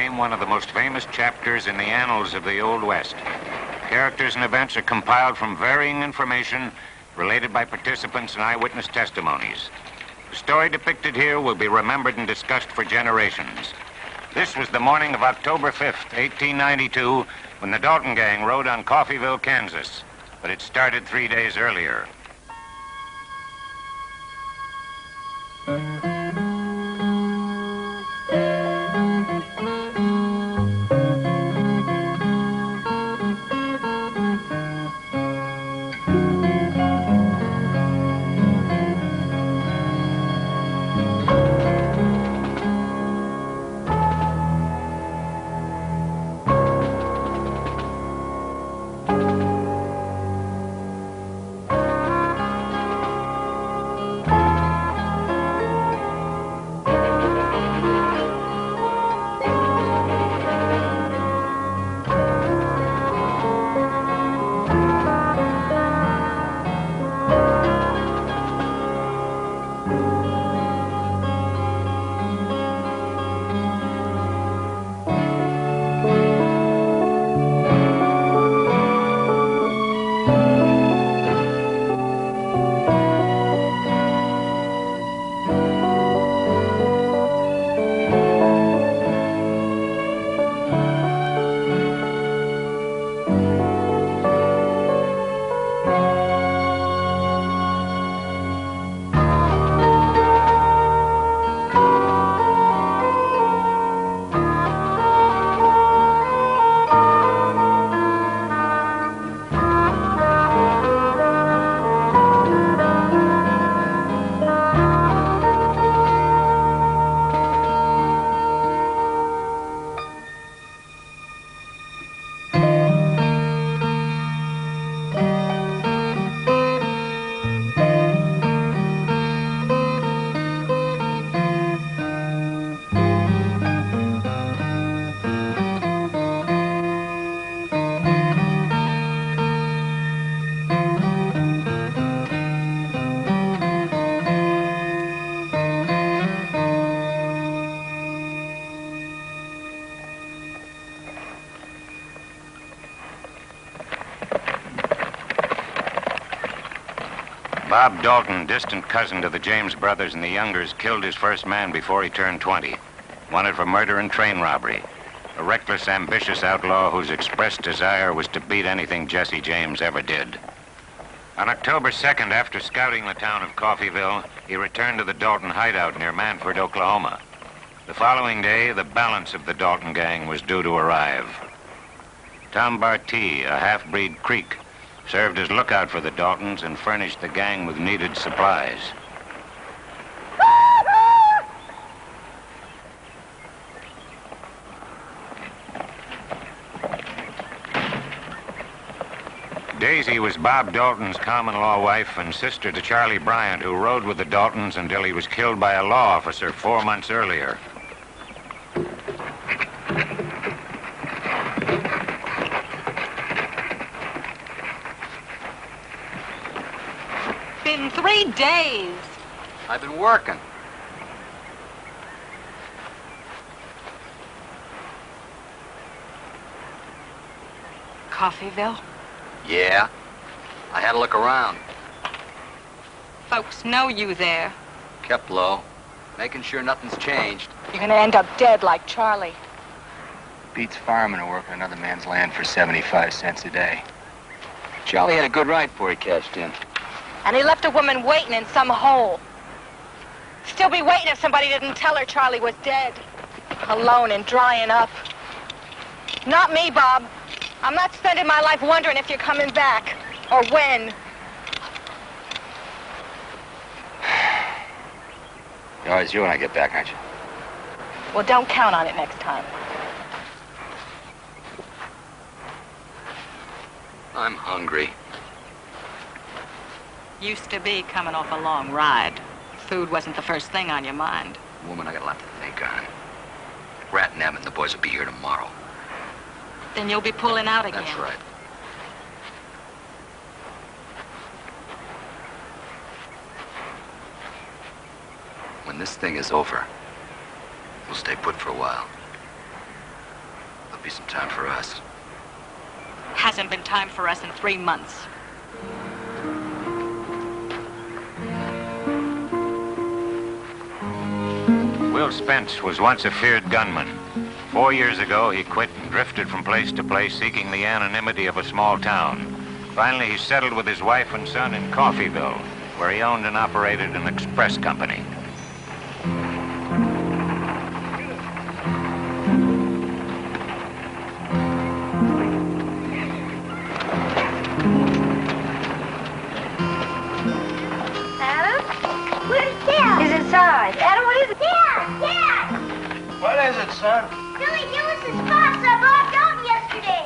became one of the most famous chapters in the annals of the Old West. Characters and events are compiled from varying information related by participants and eyewitness testimonies. The story depicted here will be remembered and discussed for generations. This was the morning of October 5th, 1892, when the Dalton gang rode on Coffeyville, Kansas. But it started 3 days earlier. Bob Dalton, distant cousin to the James brothers and the Youngers, killed his first man before he turned 20. Wanted for murder and train robbery. A reckless, ambitious outlaw whose expressed desire was to beat anything Jesse James ever did. On October 2nd, after scouting the town of Coffeyville, he returned to the Dalton hideout near Manford, Oklahoma. The following day, the balance of the Dalton gang was due to arrive. Tom Bartee, a half-breed Creek, served as lookout for the Daltons and furnished the gang with needed supplies. Daisy was Bob Dalton's common-law wife and sister to Charlie Bryant, who rode with the Daltons until he was killed by a law officer 4 months earlier. Been 3 days. I've been working. Coffeyville? Yeah. I had to look around. Folks know you there. Kept low. Making sure nothing's changed. You're gonna end up dead like Charlie. Beats firemen to work on another man's land for 75 cents a day. Charlie had a good ride before he cashed in. And he left a woman waiting in some hole. Still be waiting if somebody didn't tell her Charlie was dead. Alone and drying up. Not me, Bob. I'm not spending my life wondering if you're coming back. Or when. You're always you when I get back, aren't you? Well, don't count on it next time. I'm hungry. Used to be coming off a long ride. Food wasn't the first thing on your mind. Woman, I got a lot to think on. Rat and Em and the boys will be here tomorrow. Then you'll be pulling out again. That's right. When this thing is over, we'll stay put for a while. be some time for us. Hasn't been time for us in 3 months. Will Spence was once a feared gunman. 4 years ago, he quit and drifted from place to place seeking the anonymity of a small town. Finally, he settled with his wife and son in Coffeyville, where he owned and operated an express company. Adam, what is it? Dad! What is it, son? Billy Gillis's boss saw Bob Dalton yesterday.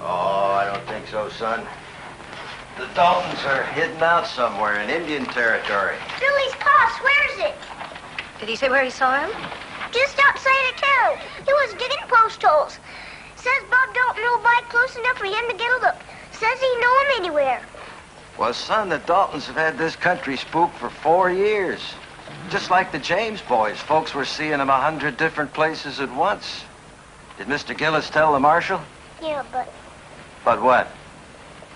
Oh, I don't think so, son. The Daltons are hidden out somewhere in Indian territory. Billy's pa swears it. Did he say where he saw him? Just outside of town. He was digging post holes. Says Bob Dalton will buy close enough for him to get a look. Says he know him anywhere. Well, son, the Daltons have had this country spooked for 4 years. Just like the James boys, folks were seeing them 100 different places at once. Did Mr. Gillis tell the marshal? Yeah, but But what?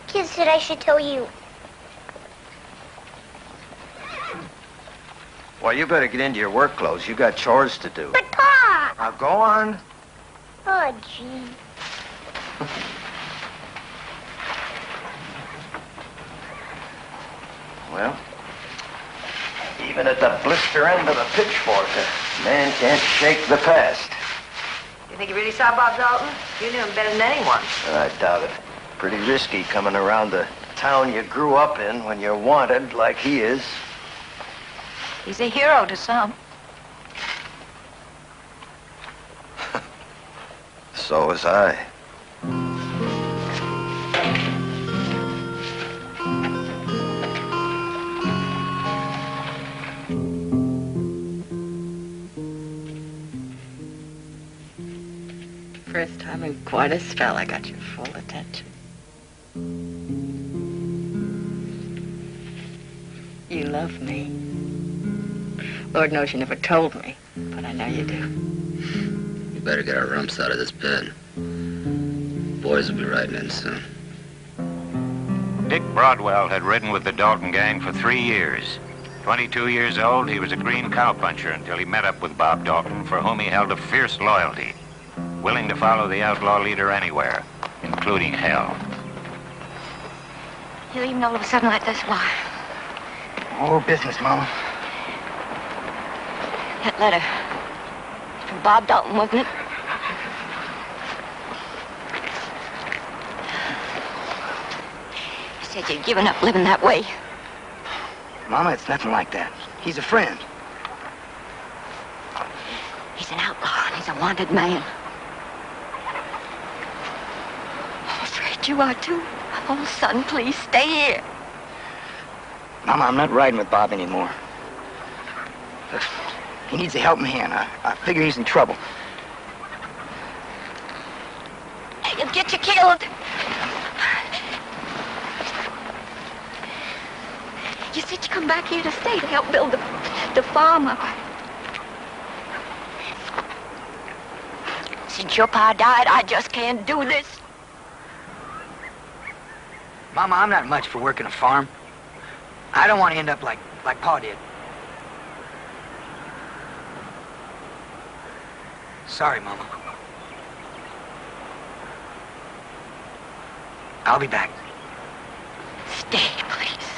Kid said I should tell you. Well, you better get into your work clothes. You got chores to do. But Pa! Now, go on. Oh, gee. Well, even at the blister end of a pitchfork, a man can't shake the past. You think you really saw Bob Dalton? You knew him better than anyone. I doubt it. Pretty risky coming around the town you grew up in when you're wanted like he is. He's a hero to some. So was I. First time in quite a spell, I got your full attention. You love me. Lord knows you never told me, but I know you do. You better get our rumps out of this bed. Boys will be riding in soon. Dick Broadwell had ridden with the Dalton gang for 3 years. 22 years old, he was a green cowpuncher until he met up with Bob Dalton, for whom he held a fierce loyalty, willing to follow the outlaw leader anywhere, including hell. You leaving all of a sudden like this? Why? More business, Mama. That letter. From Bob Dalton, wasn't it? You said you'd given up living that way. Mama, it's nothing like that. He's a friend. He's an outlaw and he's a wanted man. I'm afraid you are too. Oh, son, please stay here. Mama, I'm not riding with Bob anymore. Look, he needs a helping hand. I figure he's in trouble. He'll get you killed. You said you come back here to stay to help build the farm up. Since your pa died, I just can't do this. Mama, I'm not much for working a farm. I don't want to end up like Pa did. Sorry, Mama. I'll be back. Stay, please.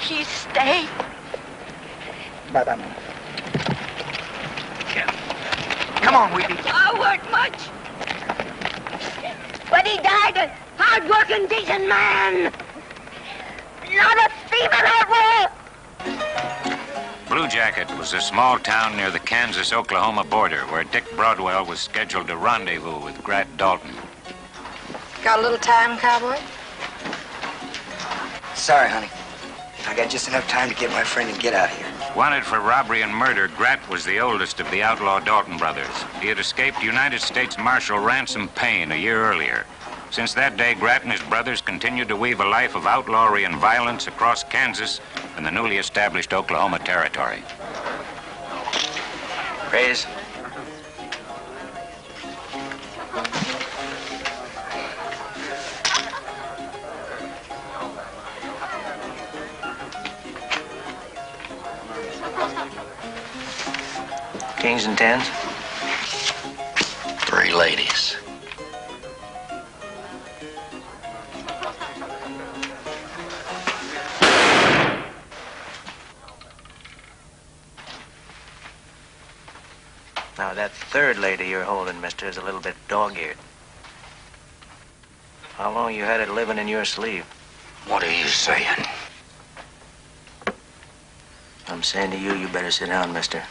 Please stay. Bye-bye, Mama. Come on, Weepy. I worked much. But he died a hard-working, decent man. Not a thief in that war. Blue Jacket was a small town near the Kansas-Oklahoma border where Dick Broadwell was scheduled to rendezvous with Grat Dalton. Got a little time, cowboy? Sorry, honey. I got just enough time to get my friend and get out of here. Wanted for robbery and murder, Grat was the oldest of the outlaw Dalton brothers. He had escaped United States Marshal Ransom Payne a year earlier. Since that day, Grat and his brothers continued to weave a life of outlawry and violence across Kansas and the newly established Oklahoma Territory. Raise. Kings and tens? 3 ladies. Now, that third lady you're holding, mister, is a little bit dog-eared. How long you had it living in your sleeve? What are you saying? I'm saying to you, you better sit down, mister.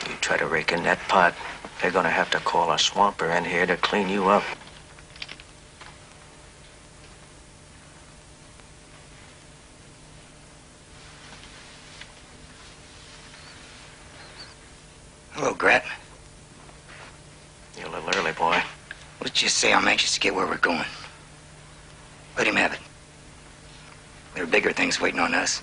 You try to rake in that pot, they're gonna have to call a swamper in here to clean you up. Hello, Grat. You're a little early, boy. Let's just say I'm anxious to get where we're going. Let him have it. There are bigger things waiting on us.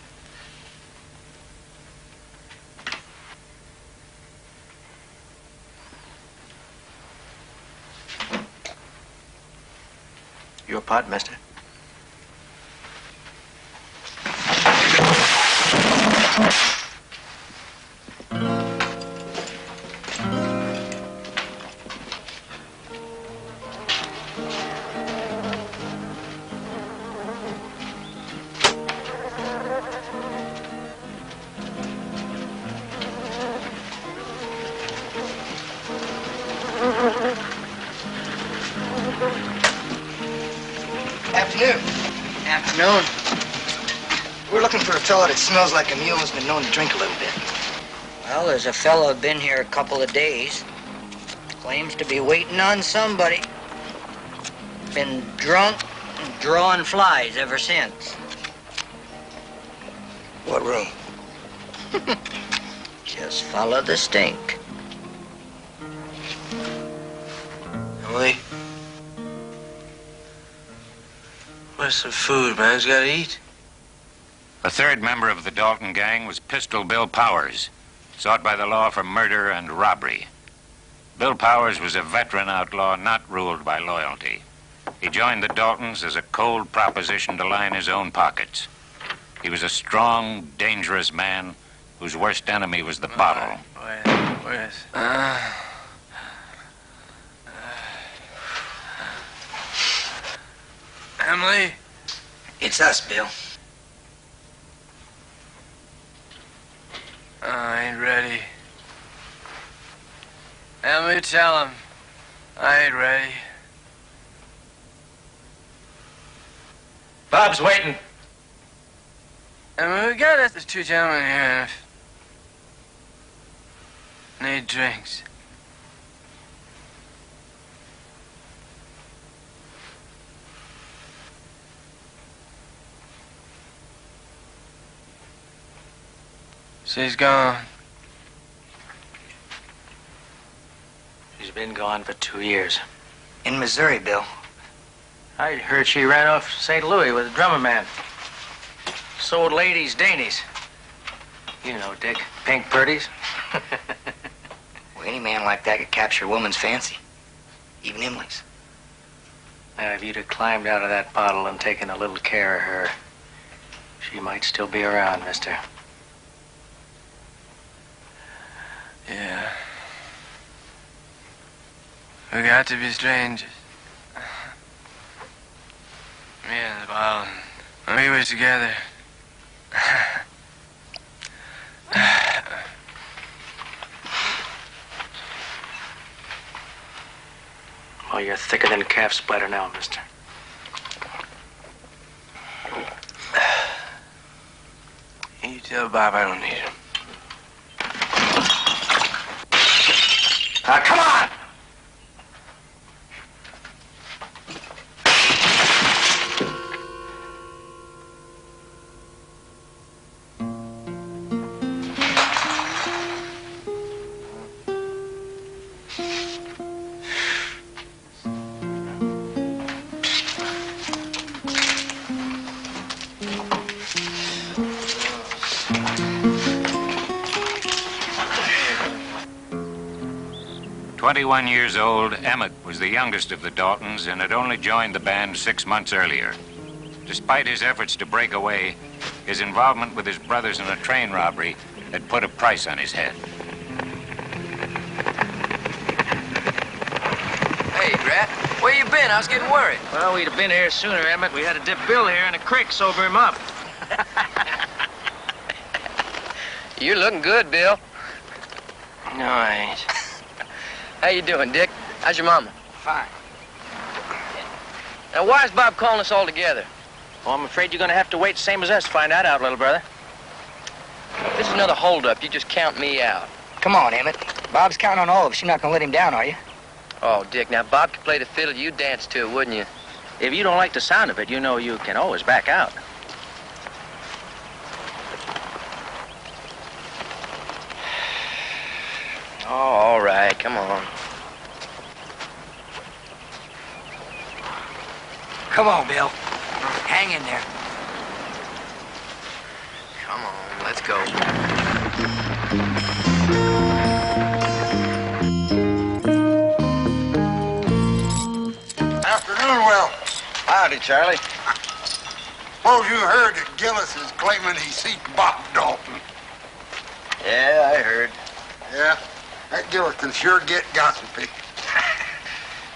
Your pot, mister. Afternoon. We're looking for a fellow that smells like a mule who's been known to drink a little bit. Well, there's a fellow been here a couple of days. Claims to be waiting on somebody. Been drunk and drawing flies ever since. What room? Just follow the stink. Emily? Where's some food, man's gotta eat. The third member of the Dalton gang was Pistol Bill Powers, sought by the law for murder and robbery. Bill Powers was a veteran outlaw not ruled by loyalty. He joined the Daltons as a cold proposition to line his own pockets. He was a strong, dangerous man whose worst enemy was the bottle. Where's... Emily? It's us, Bill. I ain't ready. Emily, tell him. I ain't ready. Bob's waiting. Emily, we got us the 2 gentlemen here. Need drinks. She's gone. She's been gone for 2 years. In Missouri, Bill. I heard she ran off to St. Louis with a drummer man. Sold ladies dainties. You know, Dick, pink purties. Well, any man like that could capture a woman's fancy. Even Emily's. Now, if you'd have climbed out of that bottle and taken a little care of her, she might still be around, mister. Yeah. We got to be strangers. Me and the bottle. When we were together. Well, you're thicker than calf splatter now, mister. You tell Bob I don't need him. Come on! "21 years old, Emmett was the youngest of the Daltons and had only joined the band 6 months earlier. Despite his efforts to break away, his involvement with his brothers in a train robbery had put a price on his head. in? I was getting worried. Well, we'd have been here sooner, Emmett. We had to dip Bill here in a creek, sober him up. You're looking good, Bill. No, I ain't. How you doing, Dick? How's your mama? Fine. Now, why is Bob calling us all together? Well, I'm afraid you're gonna have to wait same as us to find that out, little brother. If this is another holdup, you just count me out. Come on, Emmett. Bob's counting on all of us. You're not gonna let him down, are you? Oh, Dick, now Bob could play the fiddle. You'd dance to it, wouldn't you? If you don't like the sound of it, you know you can always back out. Oh, all right, come on. Come on, Bill. Hang in there. Come on, let's go. Afternoon, Will. Howdy, Charlie. Suppose you heard that Gillis is claiming he seen Bob Dalton. Yeah, I heard. Yeah, that Gillis can sure get gossipy.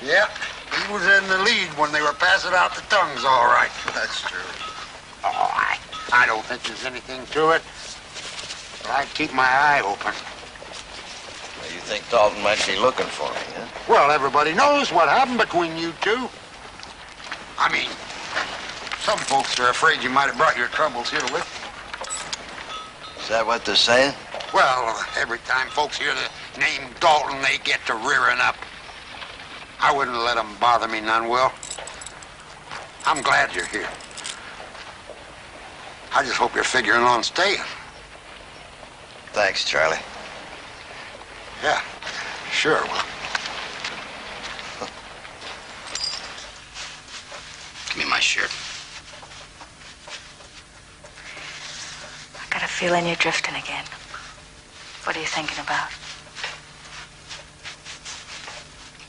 Yeah, he was in the lead when they were passing out the tongues, all right. That's true. Oh, I don't think there's anything to it. But I'd keep my eye open. Well, you think Dalton might be looking for me, huh? Well, everybody knows what happened between you two. I mean, some folks are afraid you might have brought your troubles here with you. Is that what they're saying? Well, every time folks hear the name Dalton, they get to rearing up. I wouldn't let them bother me none, Will. I'm glad you're here. I just hope you're figuring on staying. Thanks, Charlie. Yeah, sure, Will. Give me my shirt. I got a feeling you're drifting again. What are you thinking about?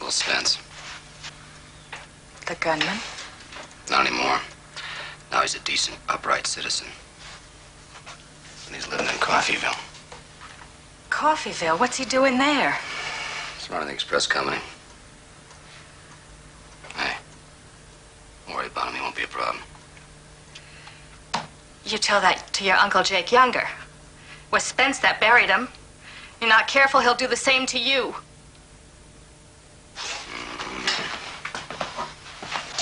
Will Spence. The gunman? Not anymore. Now he's a decent, upright citizen. And he's living in Coffeyville. Coffeyville? What's he doing there? He's running the express company. Hey, don't worry about him. He won't be a problem. You tell that to your Uncle Jake Younger. It was Spence that buried him. You're not careful, he'll do the same to you.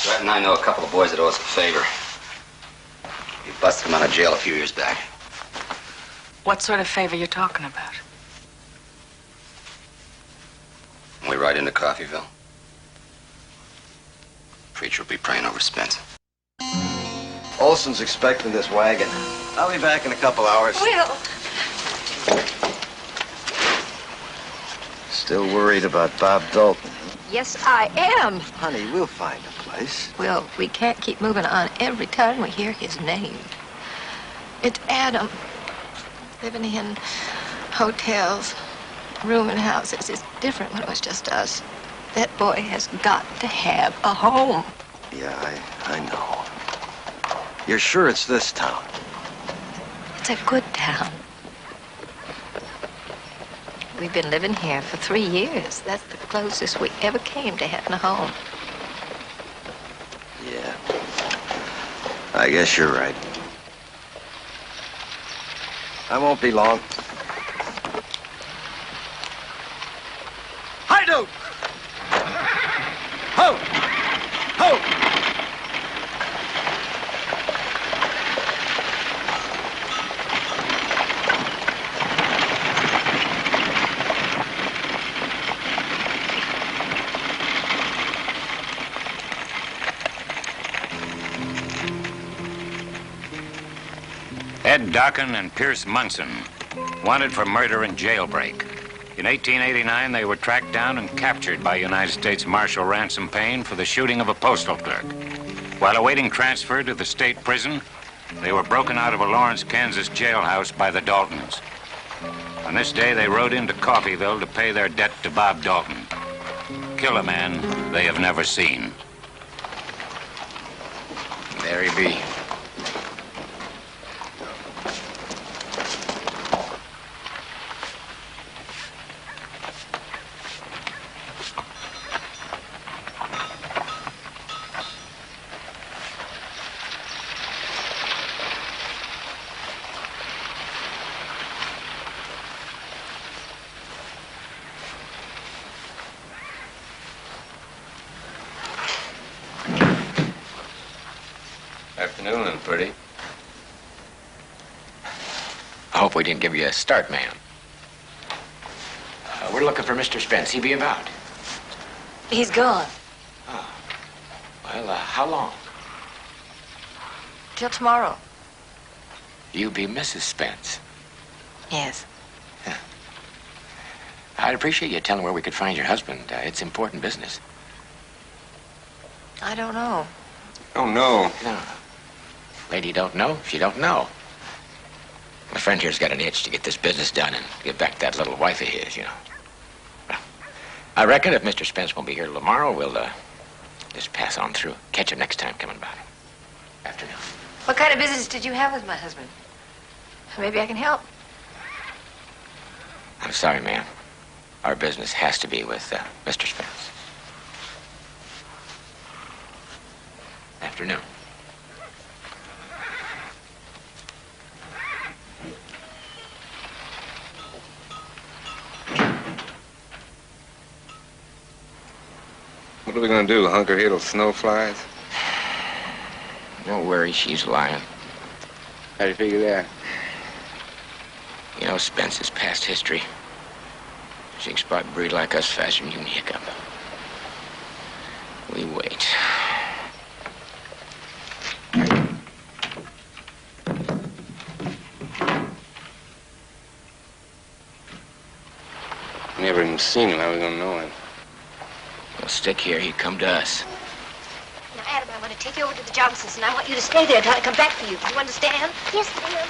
Brett and I know a couple of boys that owe us a favor. We busted them out of jail a few years back. What sort of favor you talking about? When we ride into Coffeyville, preacher will be praying over Spence. Olson's expecting this wagon. I'll be back in a couple hours. Will! Still worried about Bob Dalton? Yes, I am. Honey, we'll find a place. Well, we can't keep moving on every time we hear his name. It's Adam. Living in hotels, rooming houses. It's different when it was just us. That boy has got to have a home. Yeah, I know. You're sure it's this town? It's a good town. We've been living here for 3 years. That's the closest we ever came to having a home. Yeah. I guess you're right. I won't be long. Hi, dude! Ho! Ho! Ed Dockin and Pierce Munson, wanted for murder and jailbreak. In 1889, they were tracked down and captured by United States Marshal Ransom Payne for the shooting of a postal clerk. While awaiting transfer to the state prison, they were broken out of a Lawrence, Kansas jailhouse by the Daltons. On this day, they rode into Coffeyville to pay their debt to Bob Dalton. Kill a man they have never seen. There he be. pretty. I hope we didn't give you a start, ma'am. We're looking for Mr. Spence. He be about? He's gone. Oh. Well, how long? Till tomorrow. You be Mrs. Spence. Yes. Yeah. I'd appreciate you telling where we could find your husband. It's important business. I don't know. Oh, no. No. Lady don't know, she don't know. My friend here's got an itch to get this business done and get back that little wife of his, you know. Well, I reckon if Mr. Spence won't be here tomorrow, we'll just pass on through. Catch him next time coming by. Afternoon. What kind of business did you have with my husband? Maybe I can help. I'm sorry, ma'am. Our business has to be with Mr. Spence. Afternoon. What are we gonna do, hunker here till snow flies? Don't worry, she's lying. How do you figure that? You know, Spence is past history. She can spot breed like us faster than you can hiccup. We wait. Never even seen him. How are we gonna know him? We'll stick here. He come to us. Now, Adam, I want to take you over to the Johnsons, and I want you to stay there until I come back for you. Do you understand? Yes, ma'am.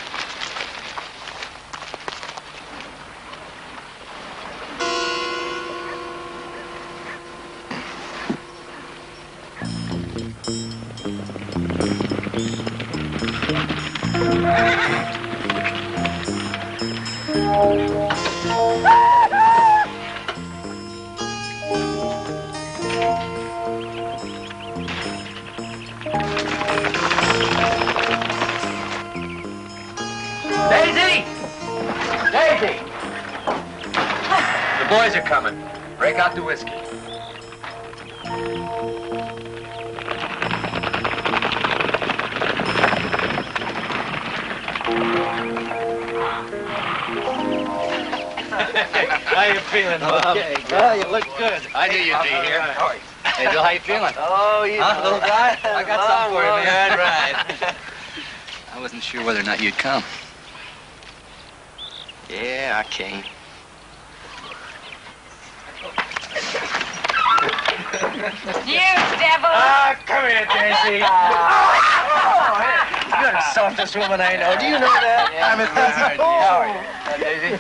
Daisy! Daisy! The boys are coming. Break out the whiskey. How you feeling, Bob? Okay, well, you look good. I knew you'd be here. Right. Hey, Bill, how you feeling? Oh, you Little guy? I got something for you, man. Right. I wasn't sure whether or not you'd come. Yeah, I came. You devil! Ah, come here, Daisy. You're the softest woman I know. Do you know that? I'm a Daisy. How are you? Daisy.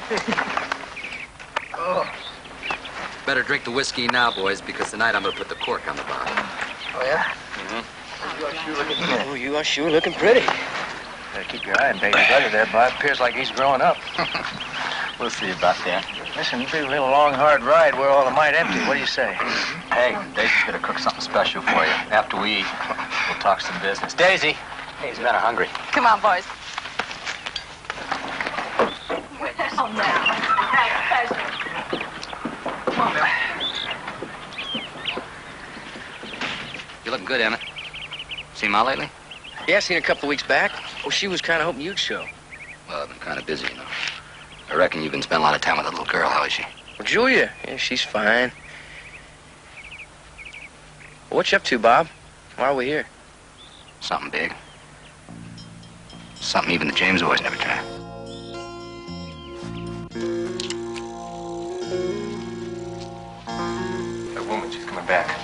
Better drink the whiskey now, boys, because tonight I'm going to put the cork on the bottle. Oh, yeah? Mm-hmm. You are sure looking pretty. Better keep your eye on baby brother there, Bob. Appears like he's growing up. We'll see about that. Listen, it'll be a little long, hard ride. We're all might empty. What do you say? Hey, Daisy's going to cook something special for you. After we eat, we'll talk some business. Daisy. Hey, he's kind of hungry. Come on, boys. Oh, no. Come on, Bill. You looking good, Emmett. Seen Ma lately? Yeah, seen her a couple of weeks back. Oh, she was kind of hoping you'd show. Well, I've been kind of busy, you know. I reckon you've been spending a lot of time with that little girl. How is she? Well, Julia, yeah, she's fine. What you up to, Bob? Why are we here? Something big. Something even the James boys never tried. That woman, she's coming back.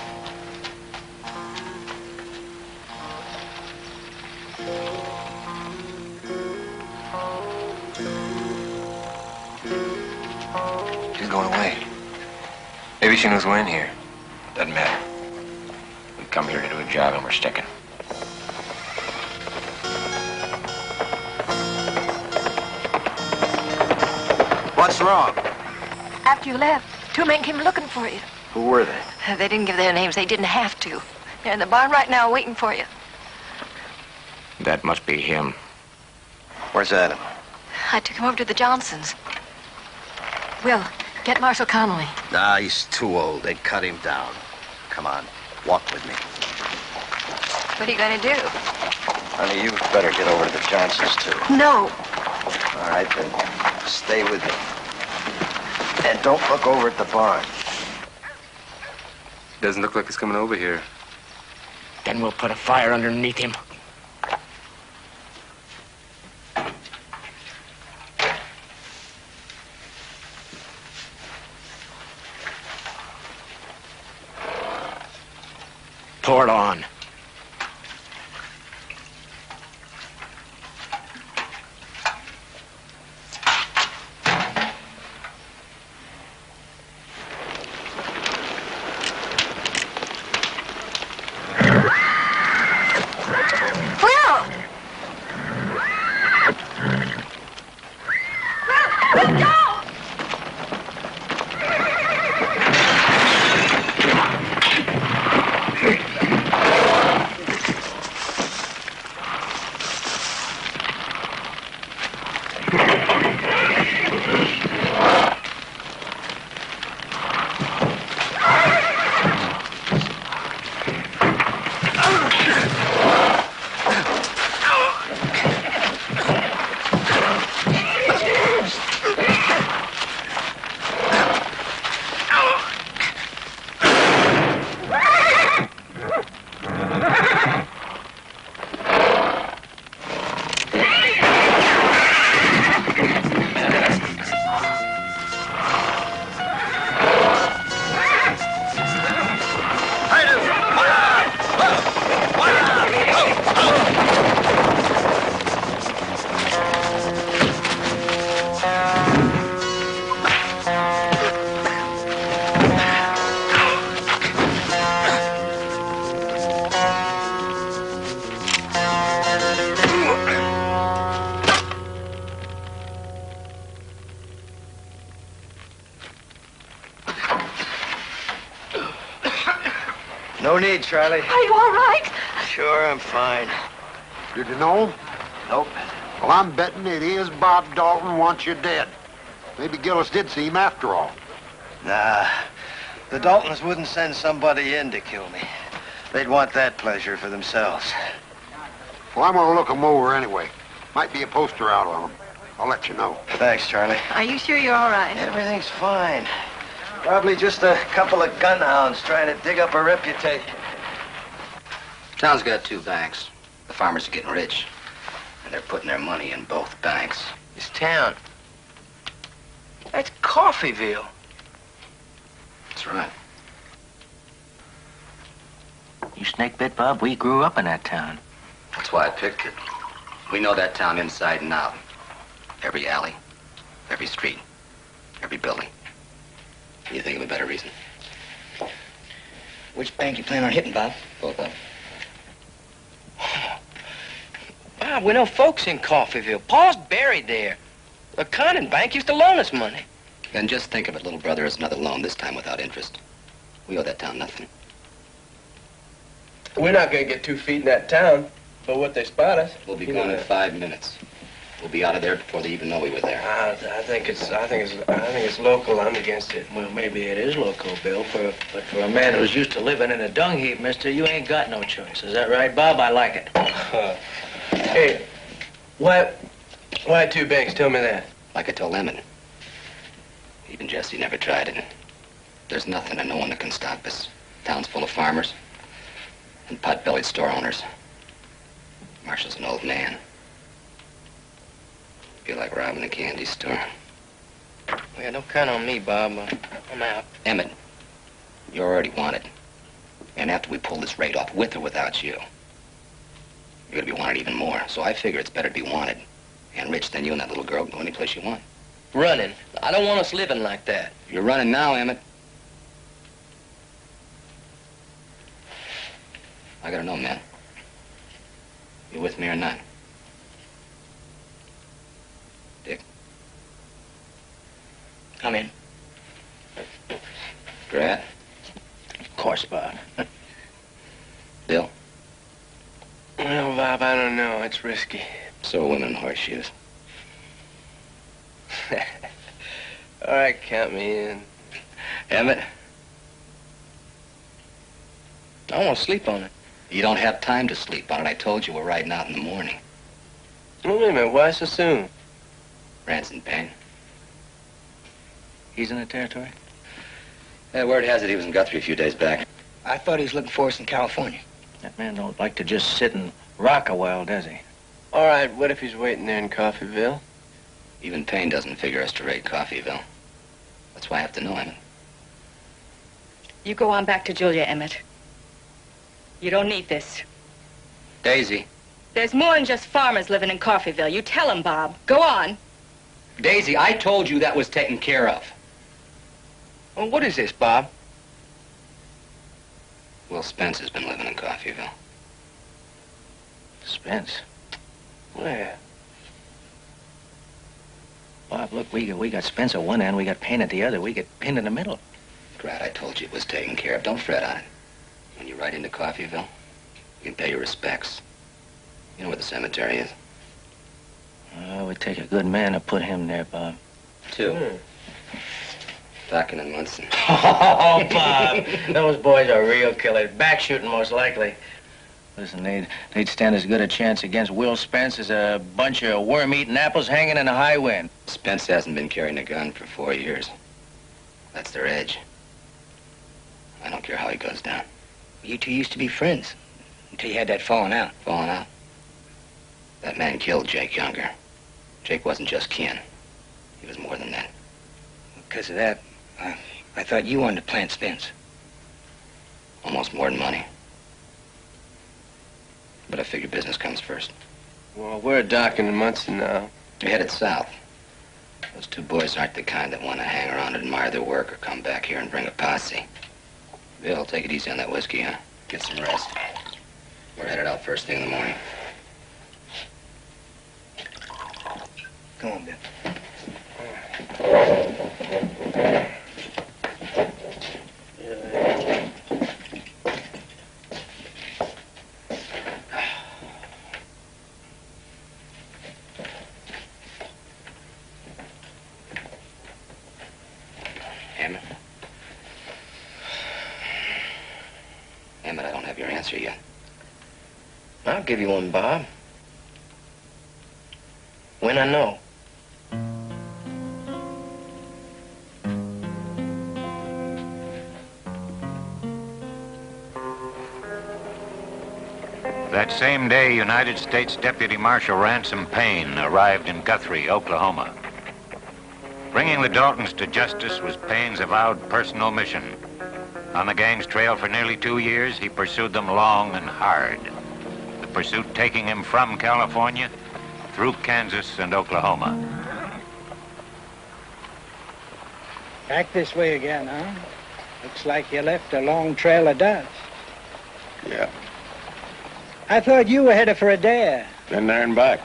She's going away. Maybe she knows we're in here. Doesn't matter. We come here to do a job and we're sticking. What's wrong? After you left, two men came looking for you. Who were they? They didn't give their names. They didn't have to. They're in the barn right now waiting for you. That must be him. Where's Adam? I took him over to the Johnsons. Will, get Marshal Connolly. Nah, he's too old. They'd cut him down. Come on, walk with me. What are you going to do? Honey, you better get over to the Johnsons, too. No. All right, then. Stay with me. And don't look over at the barn. Doesn't look like he's coming over here. Then we'll put a fire underneath him. Pour it on. No need, Charlie. Are you all right? Sure, I'm fine. Did you know him? Nope. Well, I'm betting it is Bob Dalton wants you dead. Maybe Gillis did see him after all. Nah. The Daltons wouldn't send somebody in to kill me. They'd want that pleasure for themselves. Well, I'm gonna look him over anyway. Might be a poster out on him. I'll let you know. Thanks, Charlie. Are you sure you're all right? Everything's fine. Probably just a couple of gunhounds trying to dig up a reputation. Town's got 2 banks. The farmers are getting rich, and they're putting their money in both banks. This town. That's Coffeeville. That's right. You snake bit, Bob? We grew up in that town. That's why I picked it. We know that town inside and out. Every alley, every street, every building. Can you think of a better reason? Which bank you plan on hitting, Bob? Both of them. Bob, we know folks in Coffeeville. Pa's buried there. The Conning Bank used to loan us money. Then just think of it, little brother, as another loan, this time without interest. We owe that town nothing. We're not going to get 2 feet in that town, but what they spot us. We'll be gone in 5 minutes. We'll be out of there before they even know we were there. I think it's local. I'm against it. Well, maybe it is local, Bill, but for a man who's used to living in a dung heap, mister, you ain't got no choice. Is that right, Bob? I like it. Hey, why 2 banks? Tell me that. Like I told Emmett. Even Jesse never tried it. There's nothing and no one that can stop us. Town's full of farmers and pot-bellied store owners. Marshall's an old man. Feel like robbing a candy store. Yeah, don't count on me, Bob. I'm out. Emmett, you're already wanted. And after we pull this raid off, with or without you, you're gonna be wanted even more. So I figure it's better to be wanted and rich than you and that little girl can go any place you want. Running. I don't want us living like that. You're running now, Emmett. I gotta know, man. You with me or not? Dick? Come in. Drat? Of course, Bob. Bill? Well, Bob, I don't know. It's risky. So are women in horseshoes. All right, count me in. Emmett? I want to sleep on it. You don't have time to sleep on it. I told you we're riding out in the morning. Well, wait a minute. Why so soon? Rand's in pain. He's in the territory? Yeah, word has it he was in Guthrie a few days back. I thought he was looking for us in California. That man don't like to just sit and rock a while, does he? All right, what if he's waiting there in Coffeyville? Even Payne doesn't figure us to raid Coffeyville. That's why I have to know him. You go on back to Julia, Emmett. You don't need this. Daisy. There's more than just farmers living in Coffeyville. You tell him, Bob. Go on. Daisy, I told you that was taken care of. Well, what is this, Bob? Will Spence has been living in Coffeyville. Spence? Where? Bob, look, we got Spence at one end, we got Payne at the other. We get pinned in the middle. Drat, I told you it was taken care of. Don't fret on it. When you ride into Coffeyville, you can pay your respects. You know where the cemetery is? It would take a good man to put him there, Bob. 2. Dockin and Munson. Oh, Bob, those boys are real killers. Back shooting, most likely. Listen, they'd stand as good a chance against Will Spence as a bunch of worm-eating apples hanging in a high wind. Spence hasn't been carrying a gun for 4 years. That's their edge. I don't care how he goes down. You two used to be friends until you had that falling out. Falling out? That man killed Jake Younger. Jake wasn't just kin. He was more than that. Because of that, I thought you wanted to plant Spence. Almost more than money. But I figure business comes first. Well, we're Dockin and Munson now. You're headed south. Those 2 boys aren't the kind that want to hang around and admire their work or come back here and bring a posse. Bill, take it easy on that whiskey, huh? Get some rest. We're headed out first thing in the morning. Come on, Bill. Emmett, I don't have your answer yet. I'll give you one, Bob. When I know. That same day, United States Deputy Marshal Ransom Payne arrived in Guthrie, Oklahoma. Bringing the Daltons to justice was Payne's avowed personal mission. On the gang's trail for nearly 2 years, he pursued them long and hard. The pursuit taking him from California through Kansas and Oklahoma. Back this way again, huh? Looks like you left a long trail of dust. Yeah. I thought you were headed for a dare. Been there and back.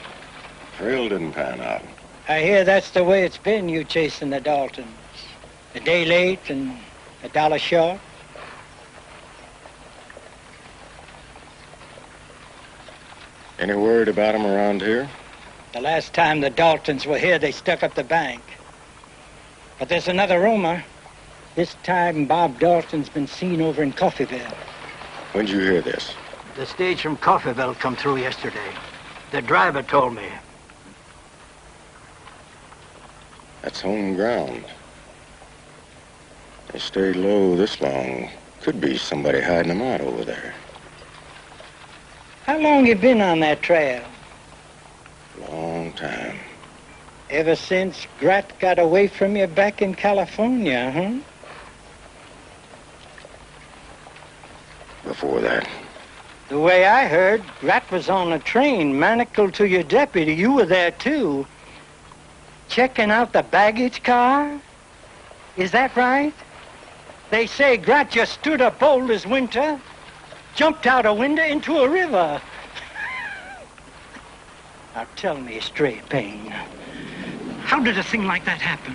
Trail didn't pan out. I hear that's the way it's been, you chasing the Daltons. A day late and $1 short. Any word about him around here? The last time the Daltons were here, they stuck up the bank. But there's another rumor. This time, Bob Dalton's been seen over in Coffeyville. When'd you hear this? The stage from Coffeyville come through yesterday. The driver told me. That's home ground. They stayed low this long. Could be somebody hiding them out over there. How long you been on that trail? Long time. Ever since Grat got away from you back in California, huh? Before that. The way I heard, Grat was on a train manacled to your deputy. You were there, too. Checking out the baggage car? Is that right? They say Grat just stood up bold as winter, jumped out a window into a river. Now tell me straight, Payne. How did a thing like that happen?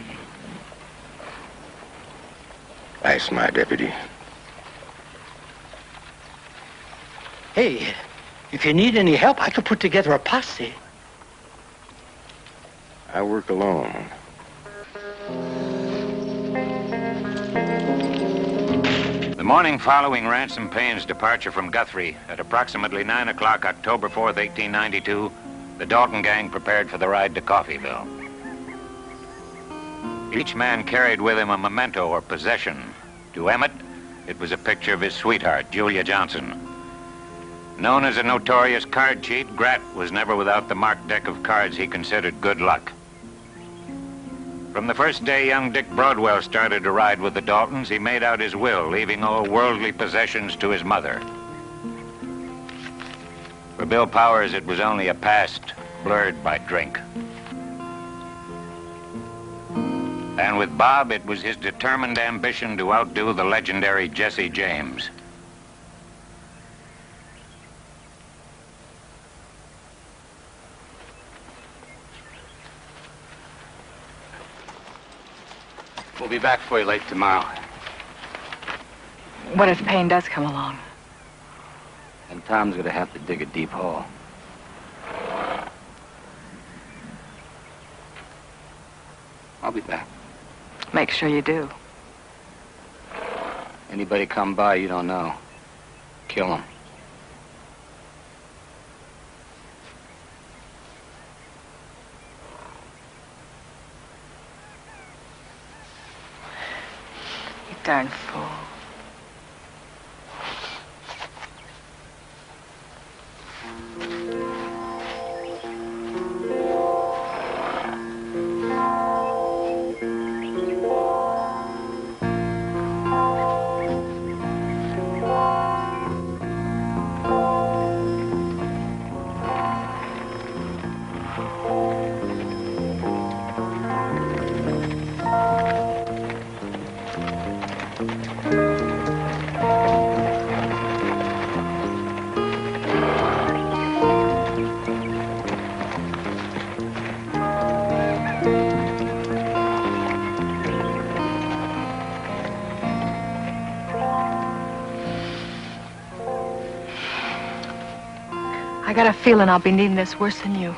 Ask my deputy. Hey, if you need any help, I could put together a posse. I work alone. The morning following Ransom Payne's departure from Guthrie, at approximately 9 o'clock, October 4th, 1892, the Dalton gang prepared for the ride to Coffeyville. Each man carried with him a memento or possession. To Emmett, it was a picture of his sweetheart, Julia Johnson. Known as a notorious card cheat, Grat was never without the marked deck of cards he considered good luck. From the first day young Dick Broadwell started to ride with the Daltons, he made out his will, leaving all worldly possessions to his mother. For Bill Powers, it was only a past blurred by drink. And with Bob, it was his determined ambition to outdo the legendary Jesse James. We'll be back for you late tomorrow. What if Payne does come along? And Tom's gonna have to dig a deep hole. I'll be back. Make sure you do. Anybody come by you don't know, kill him. You darn fool. I got a feeling I'll be needing this worse than you.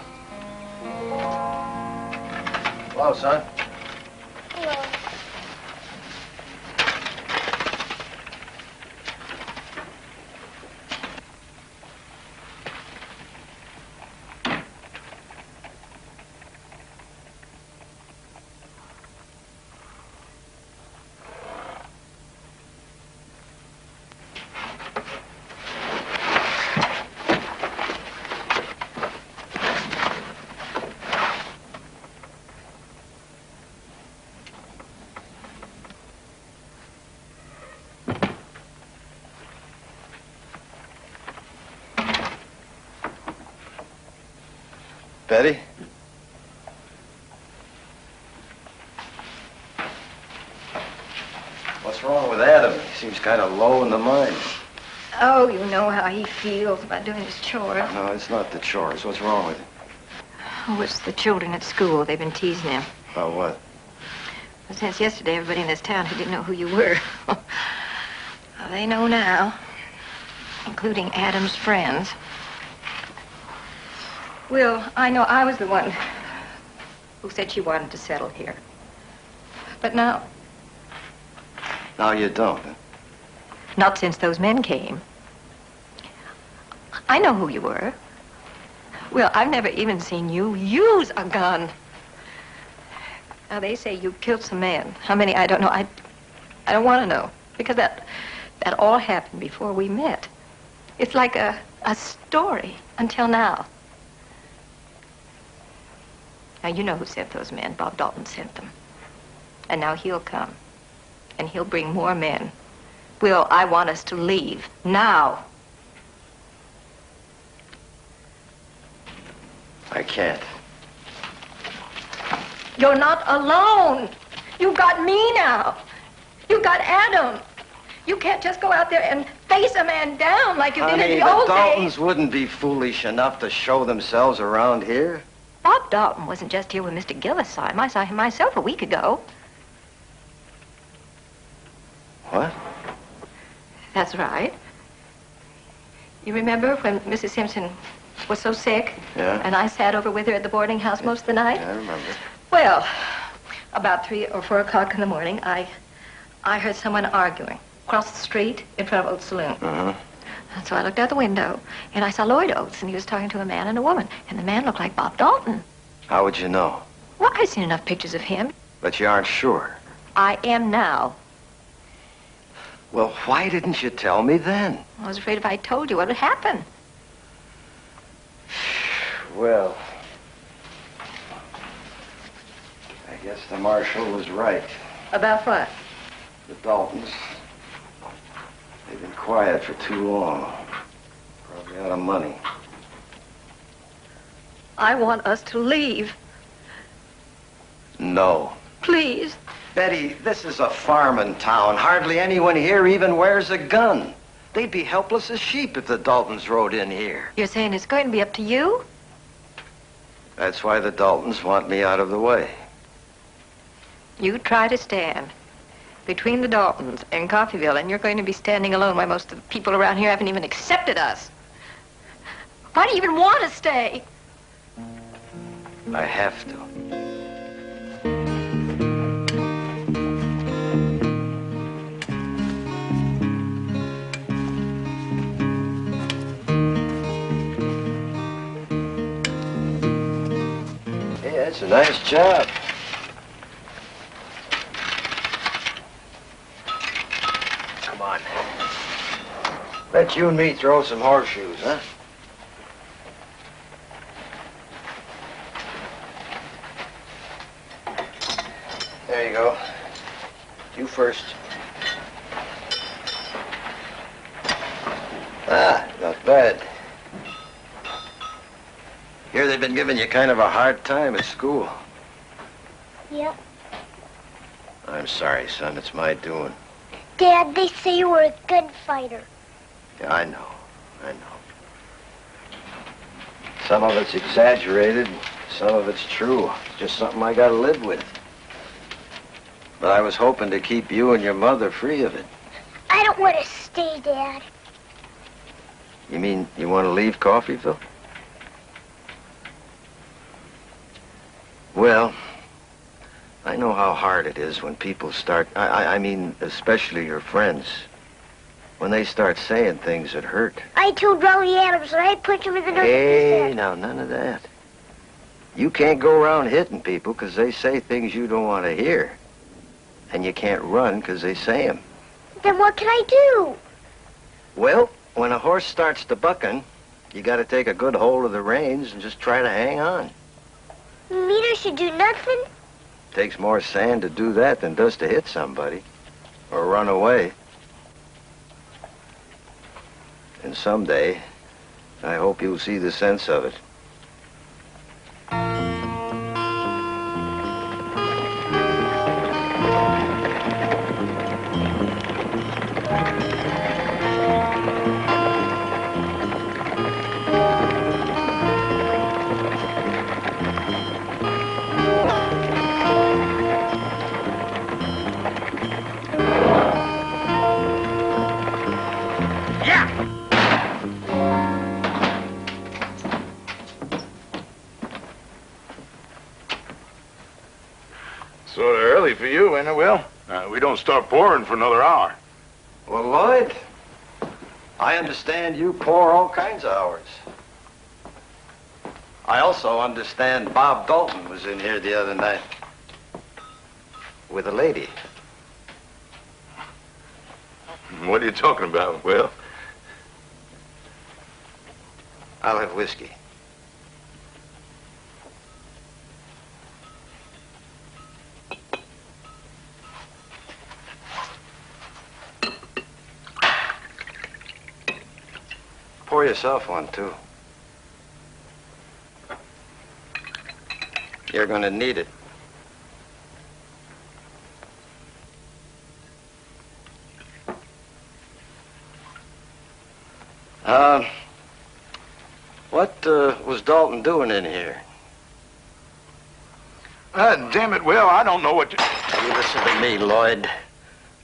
Hello, son. Betty? What's wrong with Adam? He seems kind of low in the mind. Oh, you know how he feels about doing his chores. No, it's not the chores. What's wrong with him? Oh, it's the children at school. They've been teasing him. About what? Well, since yesterday, everybody in this town who didn't know who you were. Well, they know now, including Adam's friends. Will, I know I was the one who said she wanted to settle here. But now... Now you don't, huh? Not since those men came. I know who you were. Will, I've never even seen you use a gun. Now, they say you killed some men. How many, I don't know. I don't want to know. Because that all happened before we met. It's like a story until now. Now, you know who sent those men. Bob Dalton sent them. And now he'll come. And he'll bring more men. Will, I want us to leave. Now. I can't. You're not alone. You've got me now. You've got Adam. You can't just go out there and face a man down like you did in the old days. the Daltons wouldn't be foolish enough to show themselves around here. Bob Dalton wasn't just here when Mr. Gillis saw him. I saw him myself a week ago. What? That's right. You remember when Mrs. Simpson was so sick? Yeah. And I sat over with her at the boarding house most of the night? Yeah, I remember. Well, about 3 or 4 o'clock in the morning, I heard someone arguing. across the street in front of Oates' saloon. Uh-huh. And so I looked out the window, and I saw Lloyd Oates, and he was talking to a man and a woman. And the man looked like Bob Dalton. How would you know? Well, I've seen enough pictures of him. But you aren't sure. I am now. Well, why didn't you tell me then? I was afraid if I told you what would happen. Well, I guess the marshal was right. About what? The Daltons. They've been quiet for too long. Probably out of money. I want us to leave. No. Please. Betty, this is a farming town. Hardly anyone here even wears a gun. They'd be helpless as sheep if the Daltons rode in here. You're saying it's going to be up to you? That's why the Daltons want me out of the way. You try to stand between the Daltons and Coffeyville, and you're going to be standing alone while most of the people around here haven't even accepted us. Why do you even want to stay? I have to. Hey, that's a nice job. Come on. Let you and me throw some horseshoes, huh? There you go. You first. Ah, not bad. Here they've been giving you kind of a hard time at school. Yep. I'm sorry, son. It's my doing. Dad, they say you were a good fighter. Yeah, I know. I know. Some of it's exaggerated, some of it's true. It's just something I gotta live with. But I was hoping to keep you and your mother free of it. I don't want to stay, Dad. You mean you want to leave Coffeyville? Well, I know how hard it is when people start, I mean, especially your friends, when they start saying things that hurt. I told Rowdy Adams that I'd punch him in the nose. Hey, now, none of that. You can't go around hitting people because they say things you don't want to hear. And you can't run because they say them. Then what can I do? Well, when a horse starts to bucking, you got to take a good hold of the reins and just try to hang on. You mean I should do nothing? Takes more sand to do that than does to hit somebody or run away. And someday, I hope you'll see the sense of it. Sort of early for you, ain't it, Will? We don't start pouring for another hour. Well, Lloyd, I understand you pour all kinds of hours. I also understand Bob Dalton was in here the other night with a lady. What are you talking about, Will? I'll have whiskey. Pour yourself one, too. You're gonna need it. What was Dalton doing in here? Damn it, Will, I don't know what you... You listen to me, Lloyd.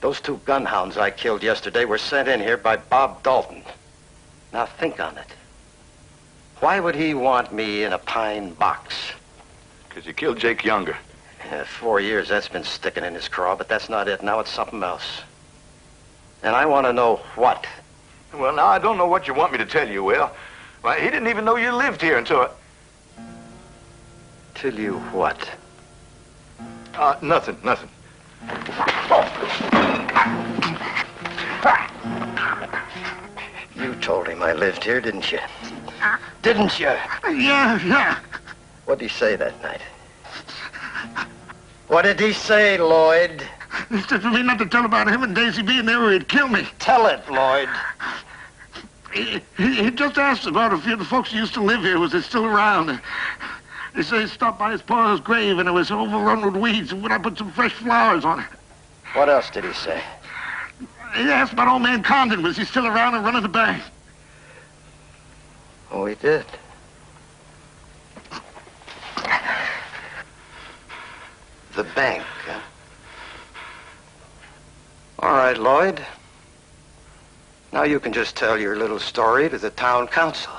Those two gunhounds I killed yesterday were sent in here by Bob Dalton. Now think on it. Why would he want me in a pine box? Because you killed Jake Younger. 4 years, that's been sticking in his craw, but that's not it. Now it's something else. And I want to know what. Well, now, I don't know what you want me to tell you, Will. Well, he didn't even know you lived here until... Till you what? Nothing. You told him I lived here, didn't you? Didn't you? Yeah. What did he say that night? What did he say, Lloyd? He said for me not to tell about him and Daisy being there or he'd kill me. Tell it, Lloyd. He just asked about a few of the folks who used to live here. Was they still around? He said he stopped by his pa's grave and it was overrun with weeds and would I put some fresh flowers on it. What else did he say? He asked about old man Condon. Was he still around and running the bank? Oh, he did. The bank, huh? All right, Lloyd. Now you can just tell your little story to the town council.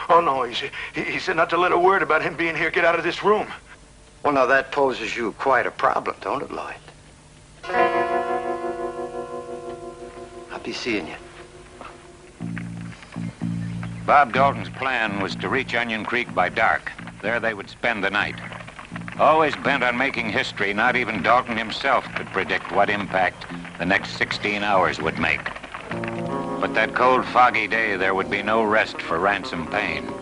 Oh, no, he said not to let a word about him being here. Get out of this room. Well, now that poses you quite a problem, don't it, Lloyd? I'll be seeing you. Bob Dalton's plan was to reach Onion Creek by dark. There they would spend the night. Always bent on making history, not even Dalton himself could predict what impact the next 16 hours would make. But that cold, foggy day, there would be no rest for Ransom Payne.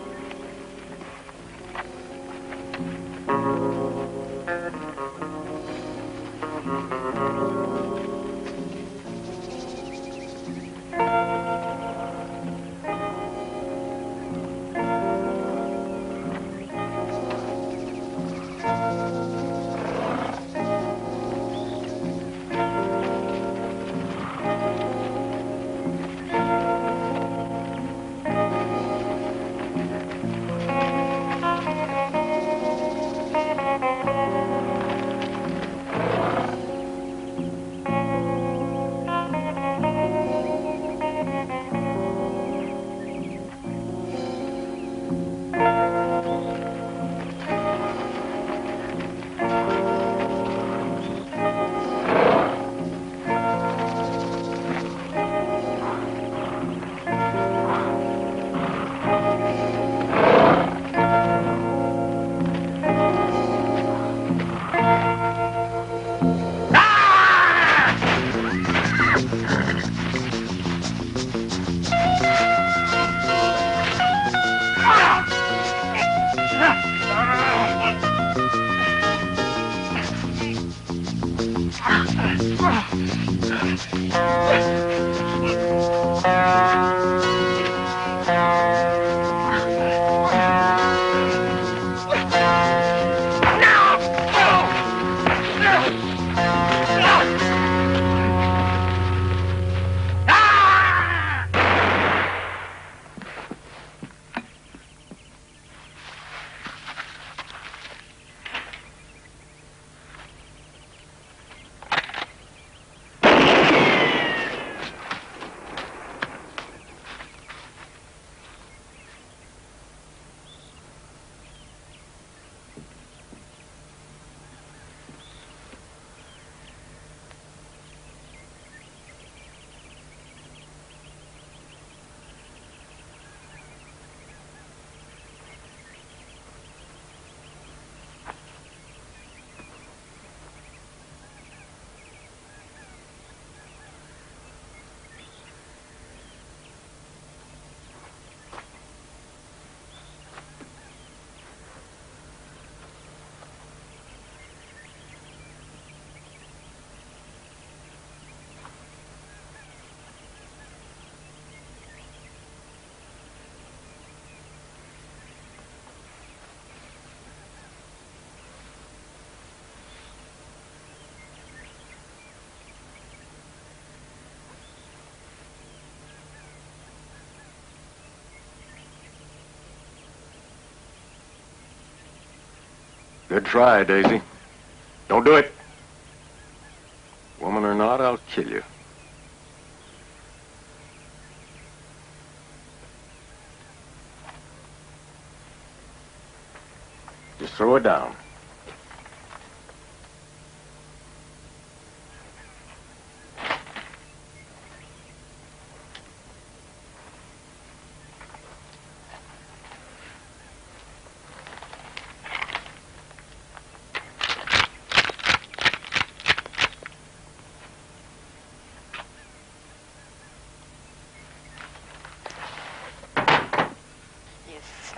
Good try, Daisy. Don't do it. Woman or not, I'll kill you. Just throw it down.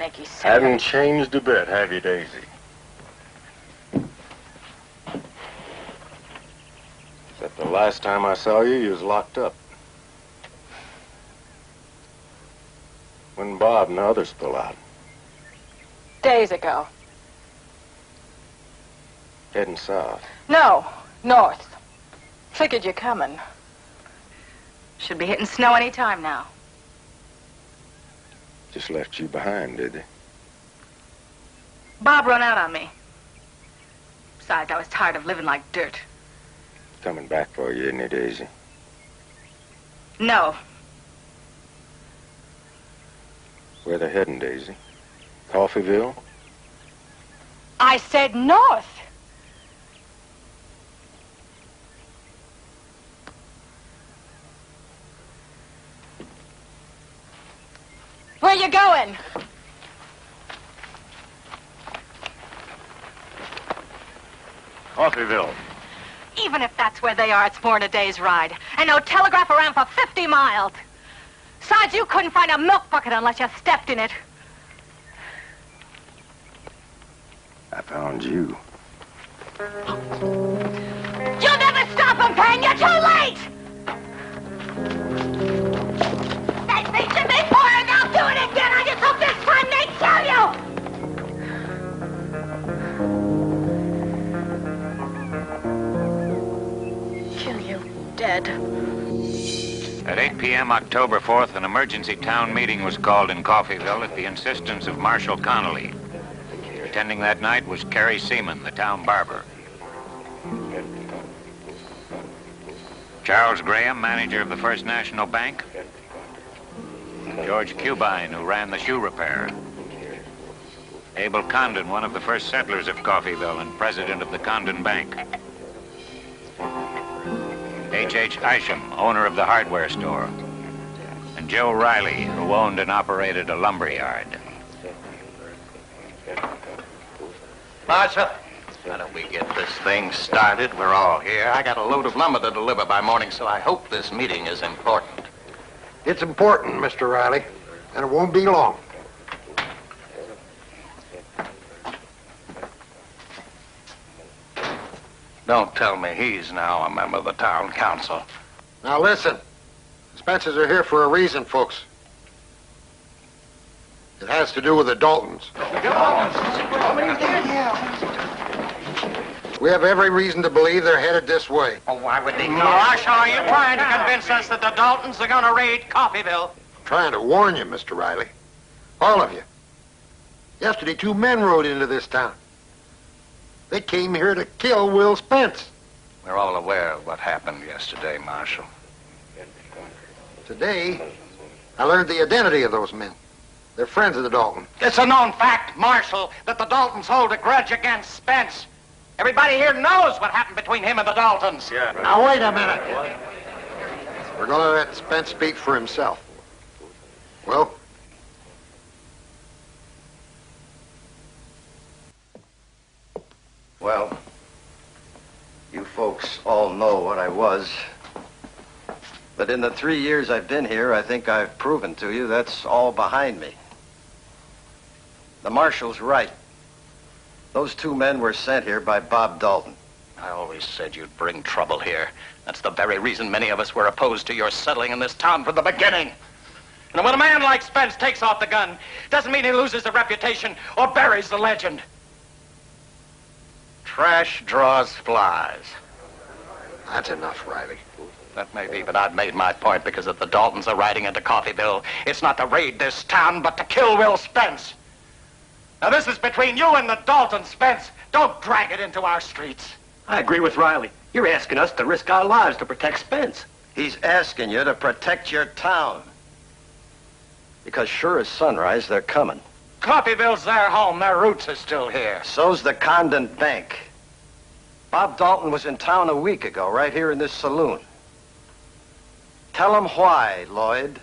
think he's saying? Haven't changed a bit, have you, Daisy? Except the last time I saw you, you was locked up. When Bob and the others spill out. Days ago. Heading south. No, north. Figured you're coming. Should be hitting snow any time now. Just left you behind, did they? Bob run out on me. Besides, I was tired of living like dirt. Coming back for you, isn't he, Daisy? No. Where they heading, Daisy? Coffeeville? I said north. Where you going? Coffeeville. Even if that's where they are, it's more than a day's ride. And no telegraph around for 50 miles. Besides, you couldn't find a milk bucket unless you stepped in it. I found you. You'll never stop him, Pen! You're too late! They beat you before and they'll do it again! I just hope this time they kill you! Kill you dead. At 8 p.m. October 4th, an emergency town meeting was called in Coffeeville at the insistence of Marshal Connolly. Attending that night was Carrie Seaman, the town barber. Charles Graham, manager of the First National Bank. George Cubine, who ran the shoe repair. Abel Condon, one of the first settlers of Coffeeville and president of the Condon Bank. H.H. Isham, owner of the hardware store. And Joe Riley, who owned and operated a lumberyard. Marshal, why don't we get this thing started? We're all here. I got a load of lumber to deliver by morning, so I hope this meeting is important. It's important, Mr. Riley, and it won't be long. Don't tell me he's now a member of the town council. Now listen, the Spencers are here for a reason, folks. It has to do with the Daltons. We have every reason to believe they're headed this way. Oh, why would they go? Marshal, are you trying to convince us that the Daltons are going to raid Coffeeville? I'm trying to warn you, Mr. Riley. All of you. Yesterday, 2 men rode into this town. They came here to kill Will Spence. We're all aware of what happened yesterday, Marshal. Today, I learned the identity of those men. They're friends of the Daltons. It's a known fact, Marshal, that the Daltons hold a grudge against Spence. Everybody here knows what happened between him and the Daltons. Yeah. Now, wait a minute. We're going to let Spence speak for himself. Well? Well, you folks all know what I was. But in the 3 years I've been here, I think I've proven to you that's all behind me. The Marshal's right. Those 2 men were sent here by Bob Dalton. I always said you'd bring trouble here. That's the very reason many of us were opposed to your settling in this town from the beginning. And when a man like Spence takes off the gun, doesn't mean he loses the reputation or buries the legend. Trash draws flies. That's enough, Riley. That may be, but I've made my point because if the Daltons are riding into Coffeeville, it's not to raid this town, but to kill Will Spence. Now, this is between you and the Daltons, Spence. Don't drag it into our streets. I agree with Riley. You're asking us to risk our lives to protect Spence. He's asking you to protect your town. Because sure as sunrise, they're coming. Coffeeville's their home. Their roots are still here. So's the Condon Bank. Bob Dalton was in town a week ago, right here in this saloon. Tell him why, Lloyd.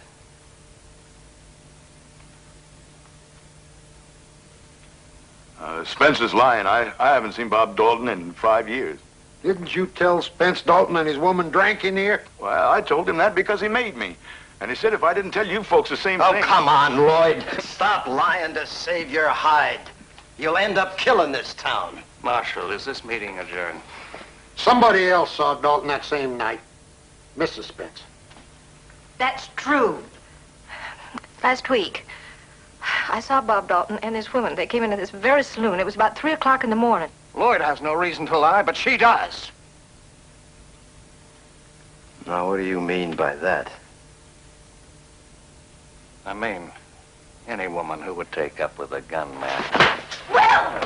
Spence is lying. I haven't seen Bob Dalton in 5 years. Didn't you tell Spence Dalton and his woman drank in here? Well, I told him that because he made me. And he said if I didn't tell you folks the same Oh, thing... come on, Lloyd. Stop lying to save your hide. You'll end up killing this town. Marshal, is this meeting adjourned? Somebody else saw Dalton that same night. Mrs. Spence. That's true. Last week, I saw Bob Dalton and his woman. They came into this very saloon. It was about 3 o'clock in the morning. Lloyd has no reason to lie, but she does. Now, what do you mean by that? I mean, any woman who would take up with a gunman. Will!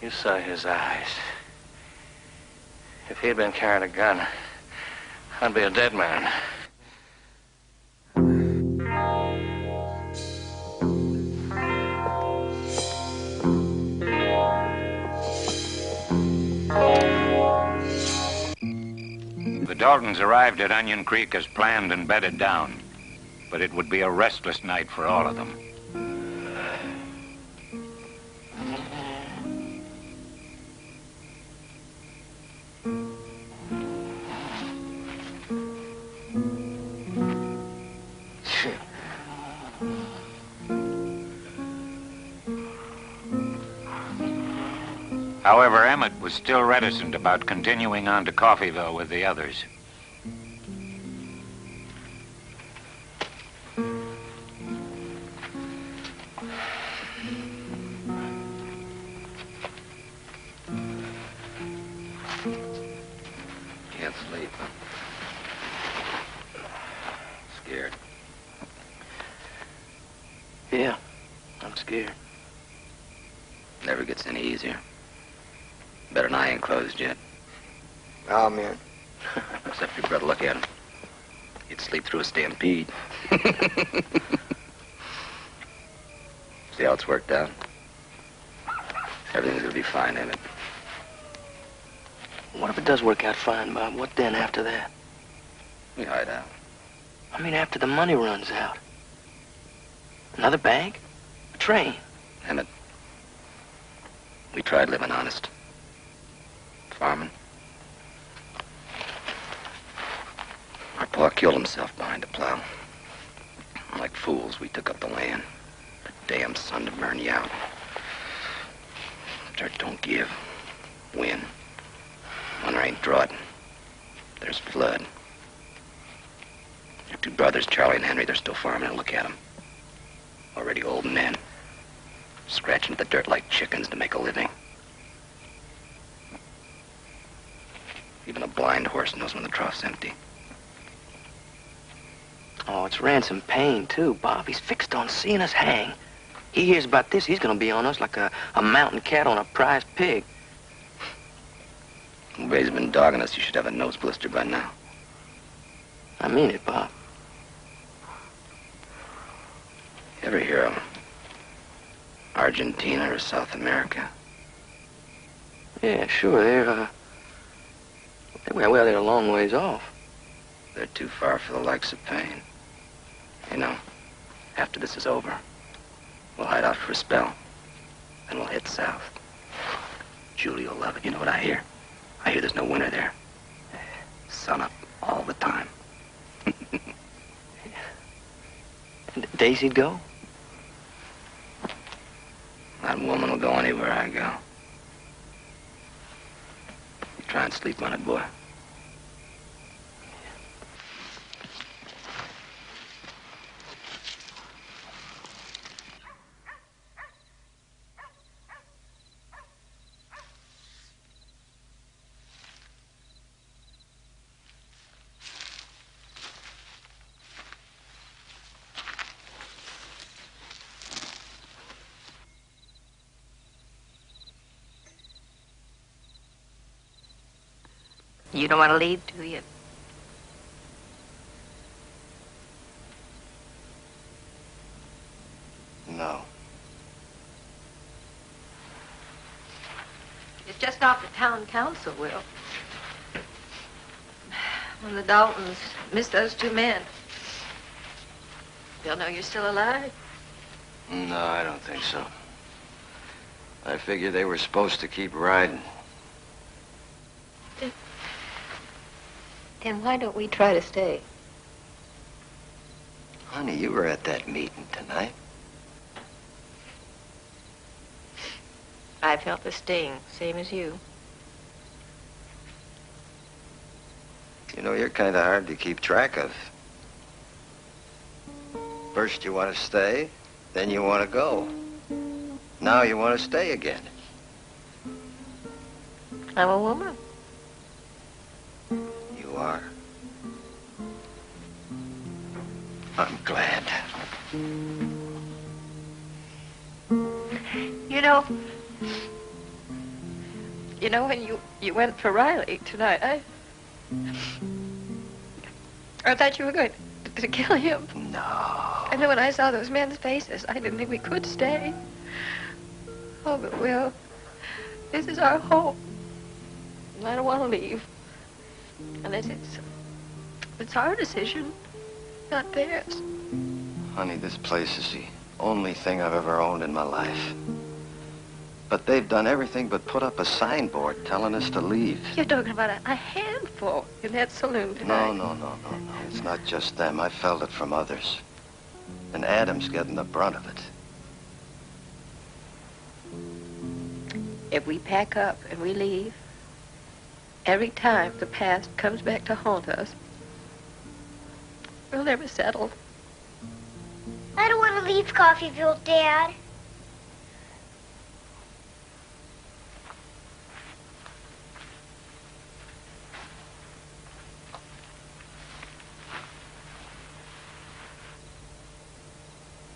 You saw his eyes. If he'd been carrying a gun, I'd be a dead man. The Daltons arrived at Onion Creek as planned and bedded down, but it would be a restless night for all of them. However, Emmett was still reticent about continuing on to Coffeyville with the others. Can't sleep. Scared. Yeah, I'm scared. Never gets any easier. Better than I ain't closed yet. Oh, man. Except for your brother, look at him. He'd sleep through a stampede. See how it's worked out? Everything's gonna be fine, Emmett. What if it does work out fine, Bob? What then after that? We hide out. I mean, after the money runs out. Another bank? A train? Emmett, we tried living honest. Farming. Our pa killed himself behind the plow. Like fools, we took up the land. The damn sun to burn you out. Dirt don't give. Win. When there ain't drought, there's flood. Your two brothers, Charlie and Henry, they're still farming, and look at them. Already old men. Scratching at the dirt like chickens to make a living. Even a blind horse knows when the trough's empty. Oh, it's Ransom Payne, too, Bob. He's fixed on seeing us hang. He hears about this, he's gonna be on us like a mountain cat on a prize pig. Ray's been dogging us. You should have a nose blister by now. I mean it, Bob. You ever hear of Argentina or South America? Yeah, sure, they're a long ways off. They're too far for the likes of Payne. You know, after this is over, we'll hide out for a spell. Then we'll head south. Julie will love it. You know what I hear? I hear there's no winter there. Sun up all the time. Daisy'd go? That woman will go anywhere I go. You try and sleep on it, boy. You don't want to leave, do you? No. It's just off the town council, Will. When the Daltons miss those two men, they'll know you're still alive. No, I don't think so. I figure they were supposed to keep riding. Then why don't we try to stay? Honey, you were at that meeting tonight. I felt the sting, same as you. You know, you're kind of hard to keep track of. First you want to stay, then you want to go. Now you want to stay again. I'm a woman. You are. I'm glad. You know, when you went for Riley tonight, I thought you were going to kill him. No. And then when I saw those men's faces, I didn't think we could stay. Oh, but Will, this is our home. And I don't want to leave. And it's our decision, not theirs. Honey, this place is the only thing I've ever owned in my life. But they've done everything but put up a signboard telling us to leave. You're talking about a handful in that saloon tonight. No. It's not just them. I felt it from others. And Adam's getting the brunt of it. If we pack up and we leave, every time the past comes back to haunt us, we'll never settle. I don't want to leave Coffeeville, Dad.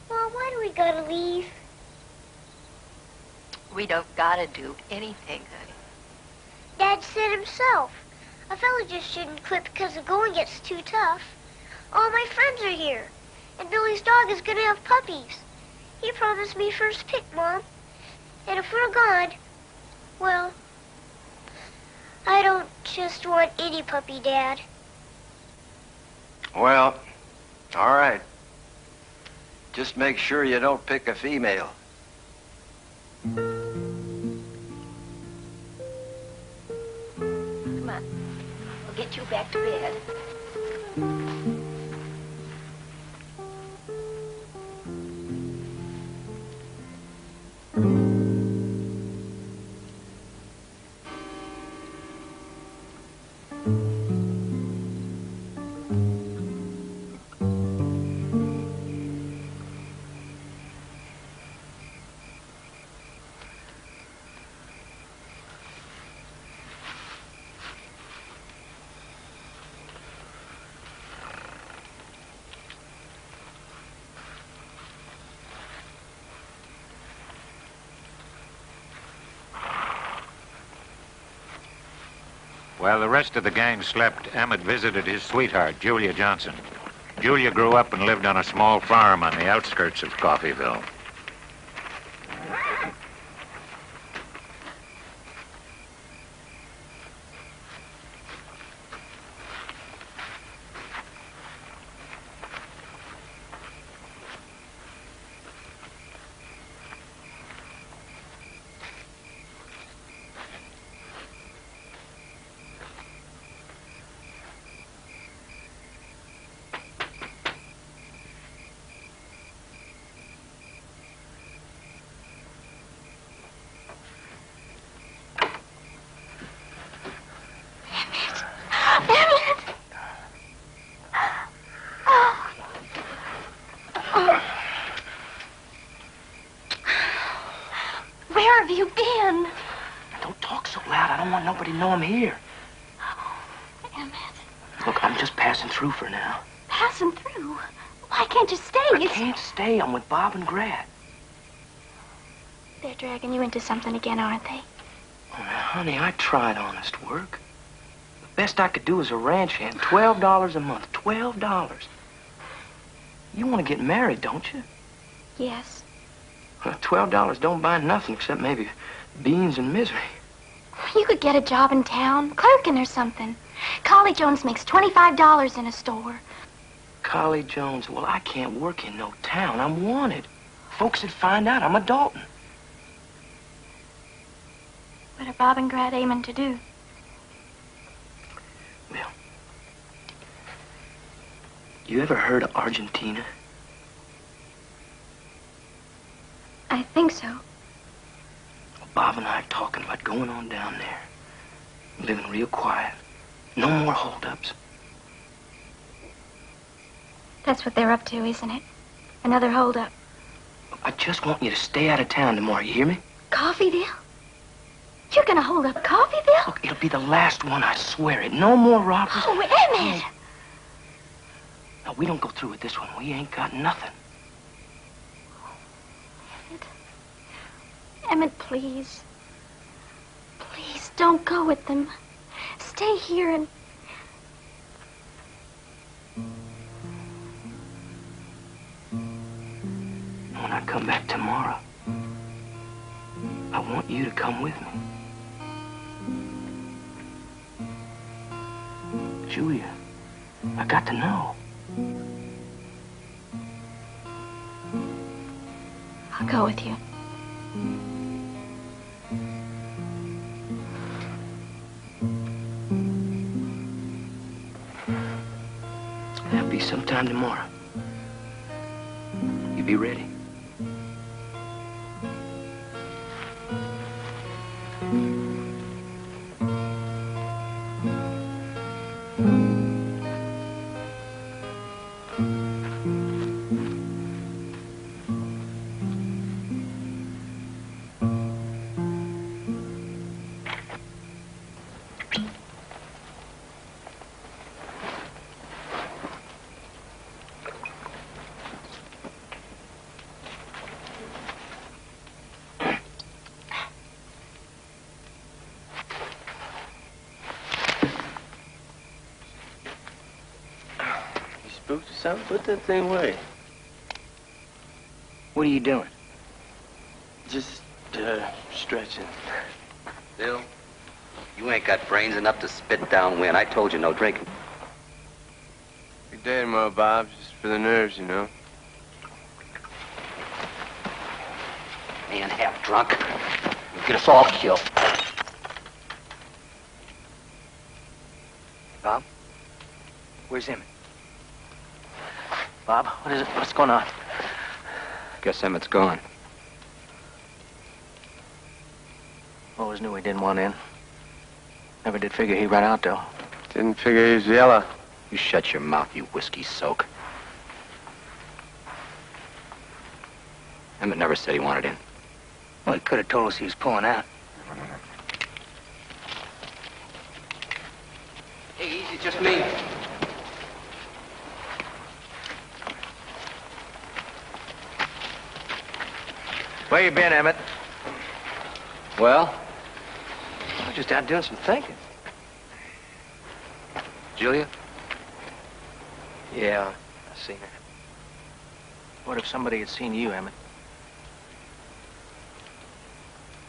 Mom, why do we gotta leave? We don't gotta do anything, honey. Dad said himself. A fella just shouldn't quit because the going gets too tough. All my friends are here. And Billy's dog is gonna have puppies. He promised me first pick, Mom. And if we're gone, well, I don't just want any puppy, Dad. Well, all right. Just make sure you don't pick a female. Come on. We'll get you back to bed. While the rest of the gang slept, Emmett visited his sweetheart, Julia Johnson. Julia grew up and lived on a small farm on the outskirts of Coffeeville. Where have you been? Don't talk so loud. I don't want nobody to know I'm here. Emmett. Look, I'm just passing through for now. Passing through? Why can't you stay? I can't stay. I'm with Bob and Grad. They're dragging you into something again, aren't they? Oh, honey, I tried honest work. The best I could do as a ranch hand, $12 a month. $12. You want to get married, don't you? Yes. $12 don't buy nothing except maybe beans and misery. You could get a job in town, clerking or something. Collie Jones makes $25 in a store. Collie Jones, well, I can't work in no town. I'm wanted. Folks would find out I'm a Dalton. What are Bob and Grad aiming to do? Well, you ever heard of Argentina? I think so. Well, Bob and I are talking about going on down there. Living real quiet. No more holdups. That's what they're up to, isn't it? Another holdup. I just want you to stay out of town tomorrow, you hear me? Coffeeville? You're gonna hold up Coffeeville? Look, it'll be the last one, I swear it. No more robbers. Oh, Emmett! Now, we don't go through with this one. We ain't got nothing. Emmett, please. Please, don't go with them. Stay here and... When I come back tomorrow, I want you to come with me. Julia, I got to know. I'll go with you. That'll be sometime tomorrow. You be ready. Spooked or something? Put that thing away. What are you doing? Just, stretching. Bill, you ain't got brains enough to spit downwind. I told you no drinking. Good day tomorrow, Bob. Just for the nerves, you know. Man, half drunk. You get us all killed. Bob? Where's Emmett? Bob, what is it? What's going on? Guess Emmett's gone. Always knew he didn't want in. Never did figure he ran out, though. Didn't figure he was yellow. You shut your mouth, you whiskey soak. Emmett never said he wanted in. Well, he could have told us he was pulling out. Hey, easy, just me. Where you been, Emmett? Well? I'm just out doing some thinking. Julia? Yeah, I seen her. What if somebody had seen you, Emmett?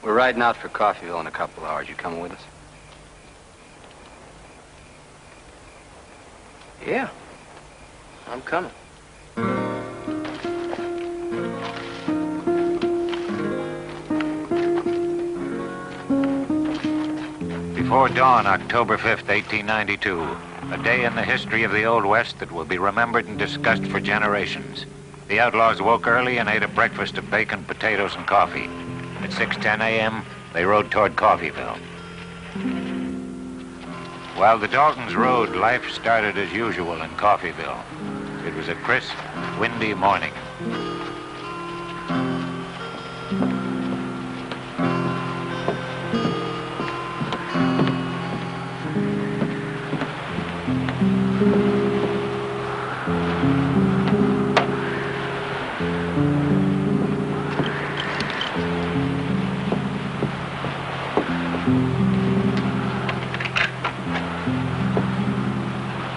We're riding out for Coffeeville in a couple of hours. You coming with us? Yeah, I'm coming. Before dawn, October 5th, 1892, a day in the history of the Old West that will be remembered and discussed for generations. The outlaws woke early and ate a breakfast of bacon, potatoes, and coffee. At 6:10 a.m., they rode toward Coffeeville. While the Daltons rode, life started as usual in Coffeeville. It was a crisp, windy morning.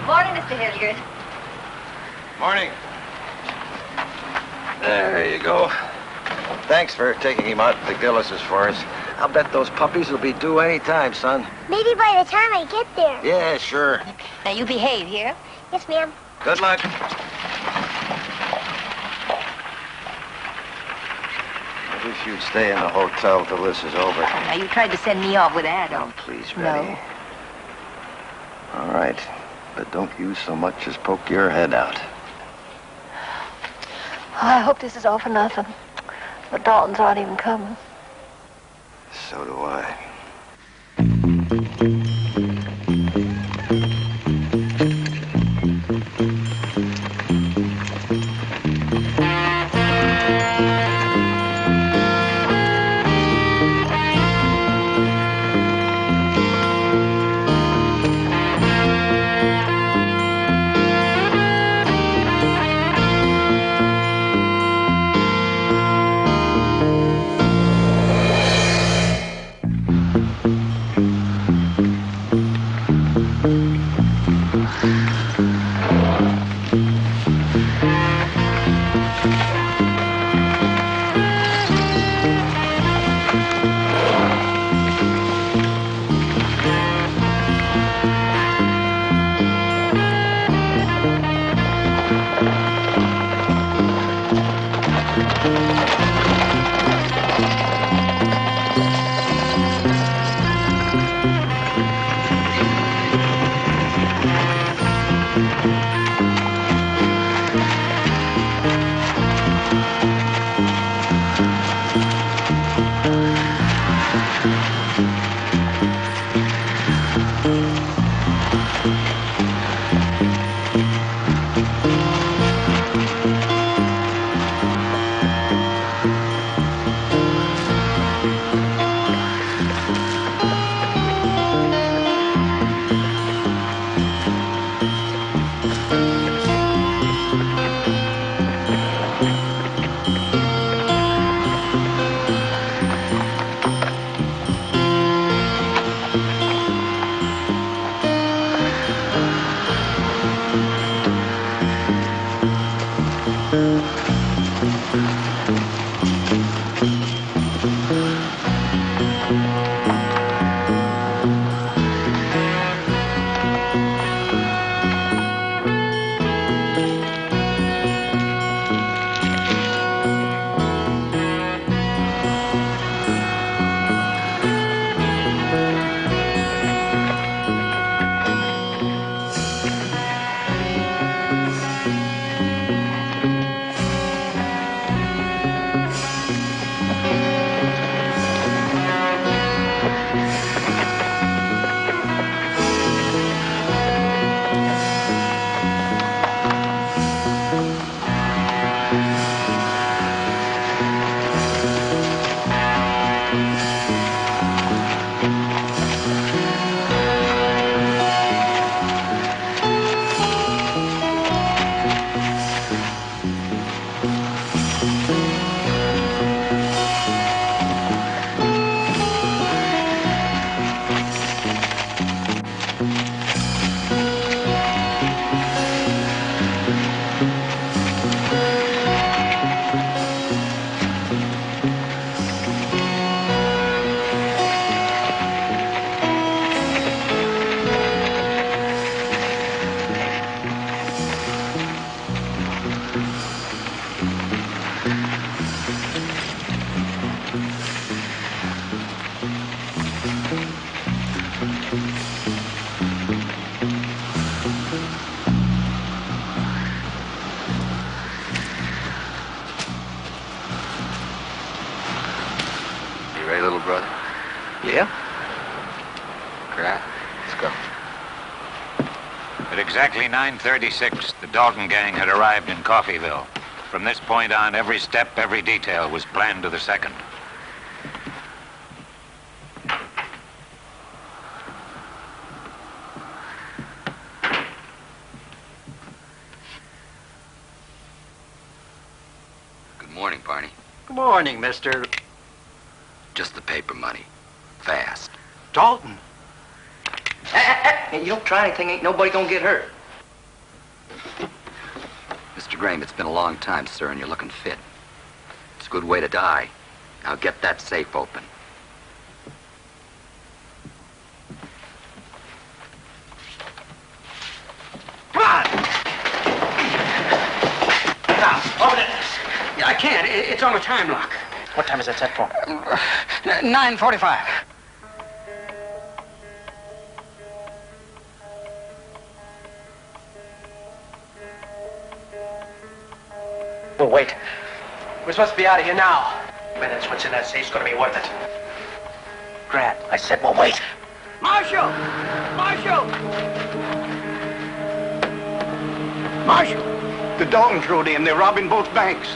Morning, Mr. Hilliard. Morning. There you go. Thanks for taking him out to the Gillis's for us. I'll bet those puppies will be due any time, son. Maybe by the time I get there. Yeah, sure. Now you behave here. Yes, ma'am. Good luck. I wish you'd stay in the hotel till this is over. Now, you tried to send me off with Adam. Oh, please, Reddy. No. All right, but don't you so much as poke your head out. Oh, I hope this is all for nothing. The Daltons aren't even coming. So do I. Yeah? Correct. Let's go. At exactly 9:36, the Dalton gang had arrived in Coffeyville. From this point on, every step, every detail was planned to the second. Good morning, Barney. Good morning, mister. Just the paper money. Fast. Dalton. Hey, you don't try anything, ain't nobody gonna get hurt. Mr. Graham, it's been a long time, sir, and you're looking fit. It's a good way to die. Now get that safe open. can't. It's on a time lock. What time is that set for? 9:45. We'll wait. We're supposed to be out of here now. Minutes, what's in that safe's gonna be worth it. Grant, I said we'll wait. Marshal! Marshal! Marshal! The Daltons rode in. They're robbing both banks.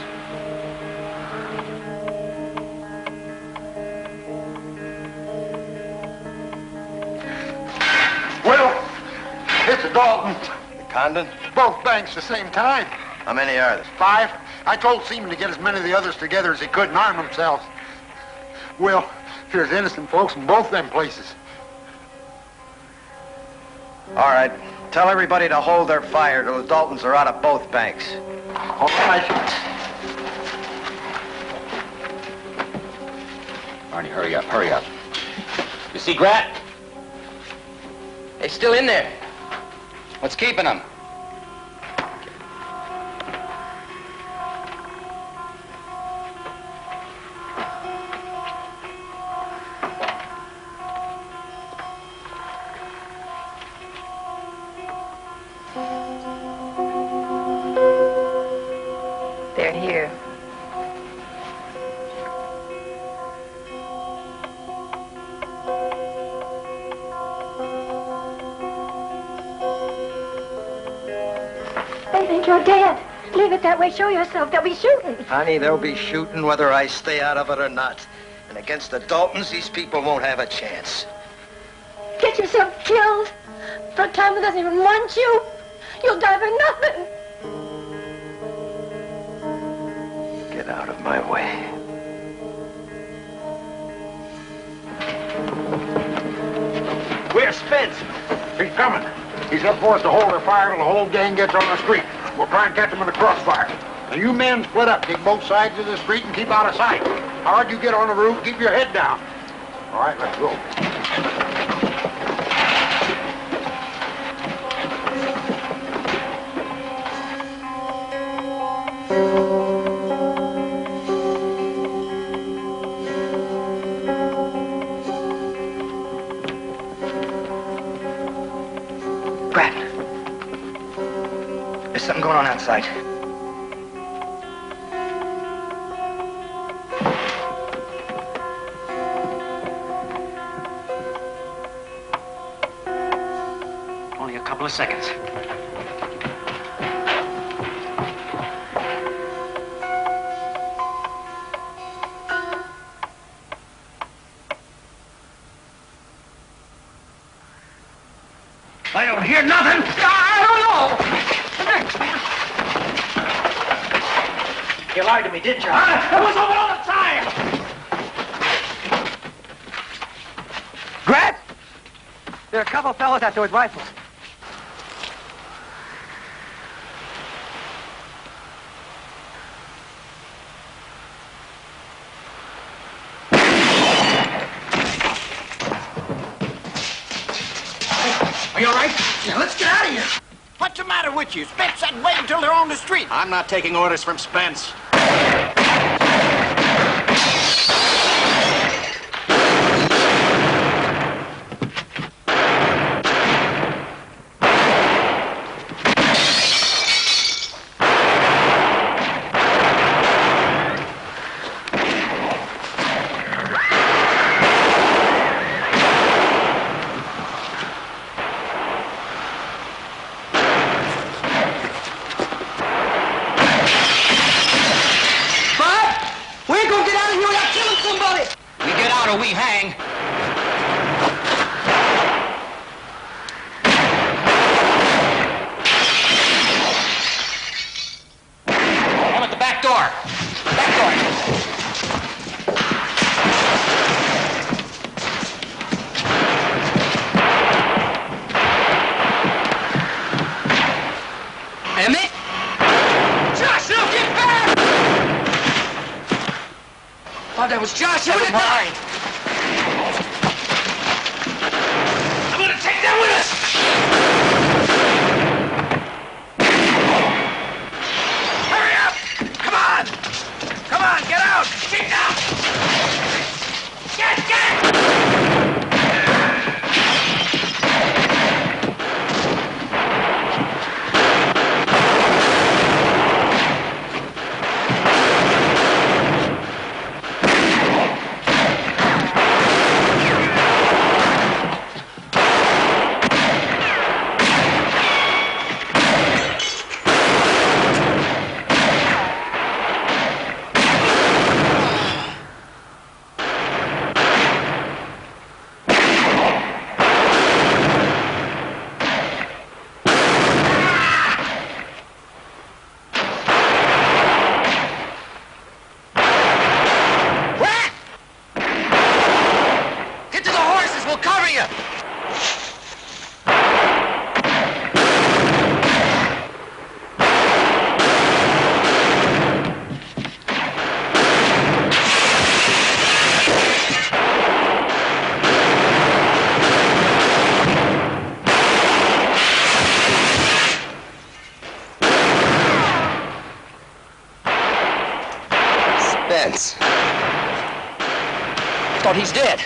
Well, it's the Daltons. The Condon? Both banks the same time. How many are there? 5. I told Seaman to get as many of the others together as he could and arm themselves. Well, there's innocent folks in both them places. All right. Tell everybody to hold their fire till the Daltons are out of both banks. All right. Barney, hurry up, hurry up. You see Grat? He's still in there. What's keeping him? They're here. They think you're dead. Leave it that way. Show yourself. They'll be shooting. Honey, they'll be shooting whether I stay out of it or not. And against the Daltons, these people won't have a chance. Get yourself killed. For a time that doesn't even want you. You'll die for nothing. Get out of my way. Where's Spence? He's coming. He's up for us to hold their fire till the whole gang gets on the street. We'll try and catch them in the crossfire. Now, you men split up. Take both sides of the street and keep out of sight. Howard, you get on the roof. Keep your head down. All right, let's go. There's something going on outside. Only a couple of seconds. I don't hear nothing. I don't know. You lied to me, didn't you? It was open all the time. Grant! There are a couple of fellows out there with rifles. Are you all right? Yeah, let's get out of here. What's the matter with you? Spence said wait until they're on the street. I'm not taking orders from Spence. Or we hang. I'm at the back door. Back door. Emmett? Josh, no, get back! Thought that was Josh. Never mind. Take them with us! Hurry up! Come on! thought he's dead.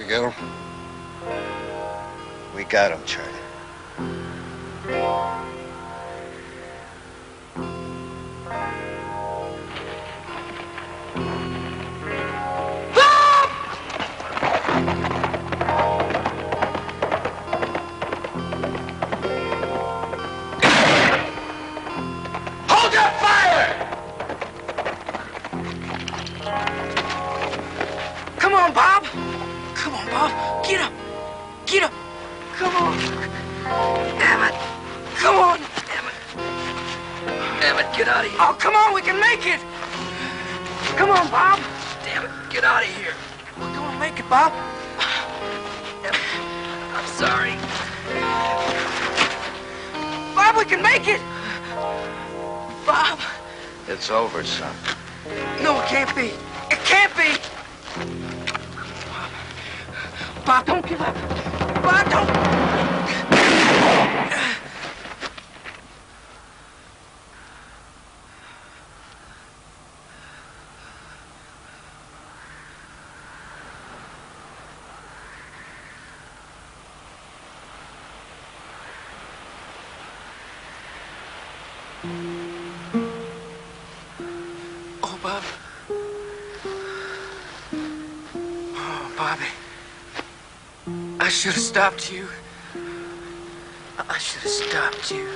Get him? We got him, Charlie. Hold your fire! Come on, Bob. Come on, Bob. Get up. Get up. Come on. Damn it. Come on. Damn it. Damn it, get out of here. Oh, come on, we can make it. Come on, Bob. Damn it, get out of here. We're gonna make it, Bob. Damn it. I'm sorry. Bob, we can make it. Bob. It's over, son. No, it can't be. It can't be. Bob, don't give up. Bob, don't. Oh, Bob. Oh, Bobby. I should have stopped you. I should have stopped you.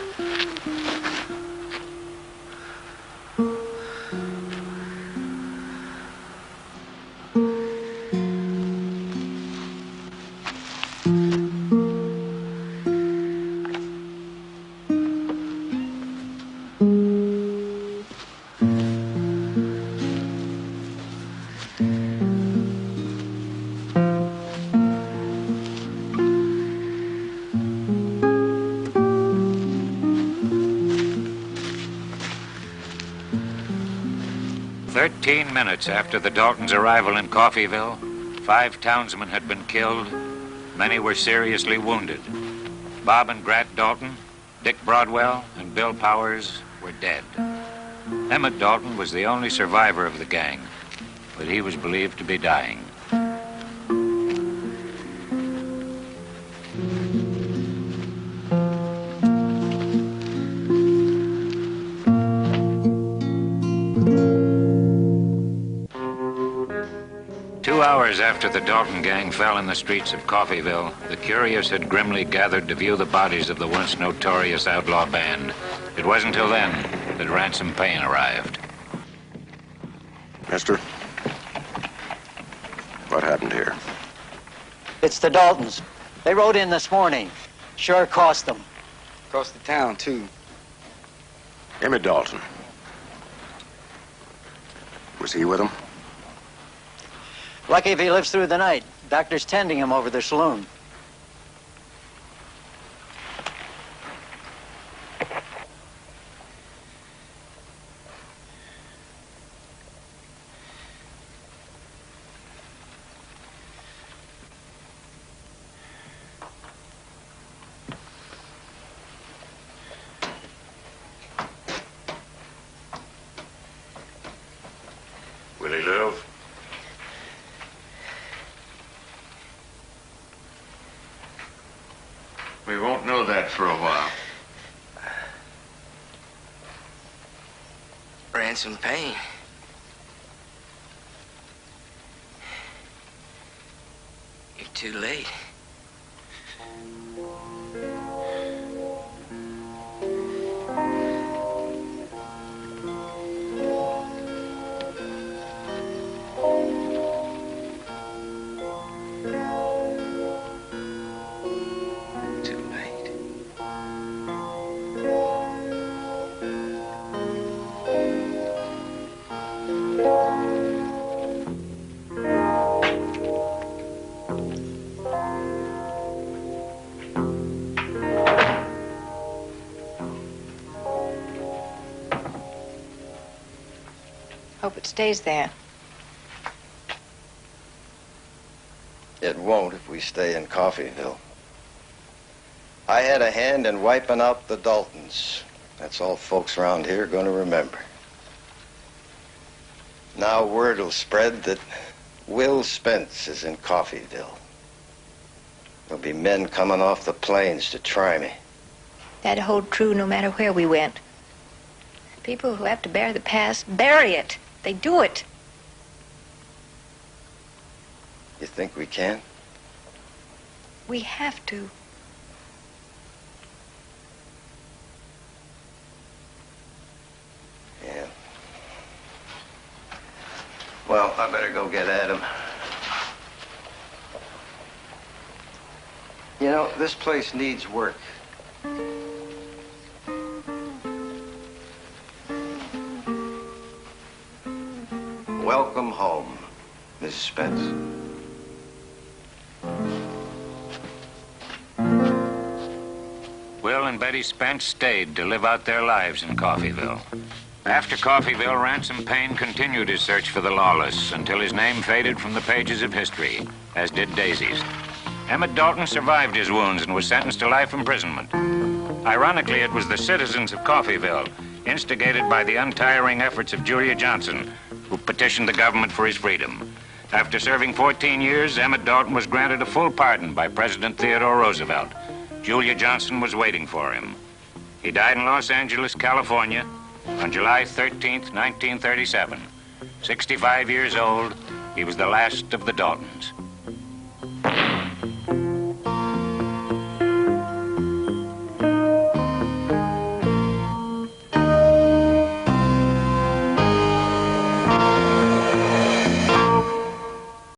Minutes after the Daltons' arrival in Coffeyville, 5 townsmen had been killed. Many were seriously wounded. Bob and Grat Dalton, Dick Broadwell, and Bill Powers were dead. Emmett Dalton was the only survivor of the gang, but he was believed to be dying. 2 hours after the Dalton gang fell in the streets of Coffeyville, the curious had grimly gathered to view the bodies of the once notorious outlaw band. It wasn't until then that Ransom Payne arrived. Mister, what happened here? It's the Daltons. They rode in this morning. Sure cost them. Cost the town, too. Emmett Dalton. Was he with them? Lucky if he lives through the night. Doctor's tending him over their saloon. Will he live? We won't know that for a while. Ransom Payne. You're too late. Hope it stays there. It won't if we stay in Coffeyville. I had a hand in wiping out the Daltons. That's all folks around here are going to remember. Now word will spread that Will Spence is in Coffeyville. There'll be men coming off the plains to try me. That'd hold true no matter where we went. People who have to bury the past bury it. They do it. You think we can? We have to. Yeah. Well, I better go get at him. You know, this place needs work. Welcome home, Mrs. Spence. Will and Betty Spence stayed to live out their lives in Coffeyville. After Coffeyville, Ransom Payne continued his search for the lawless until his name faded from the pages of history, as did Daisy's. Emmett Dalton survived his wounds and was sentenced to life imprisonment. Ironically, it was the citizens of Coffeyville, instigated by the untiring efforts of Julia Johnson, who petitioned the government for his freedom. After serving 14 years, Emmett Dalton was granted a full pardon by President Theodore Roosevelt. Julia Johnson was waiting for him. He died in Los Angeles, California, on July 13th, 1937. 65 years old, he was the last of the Daltons.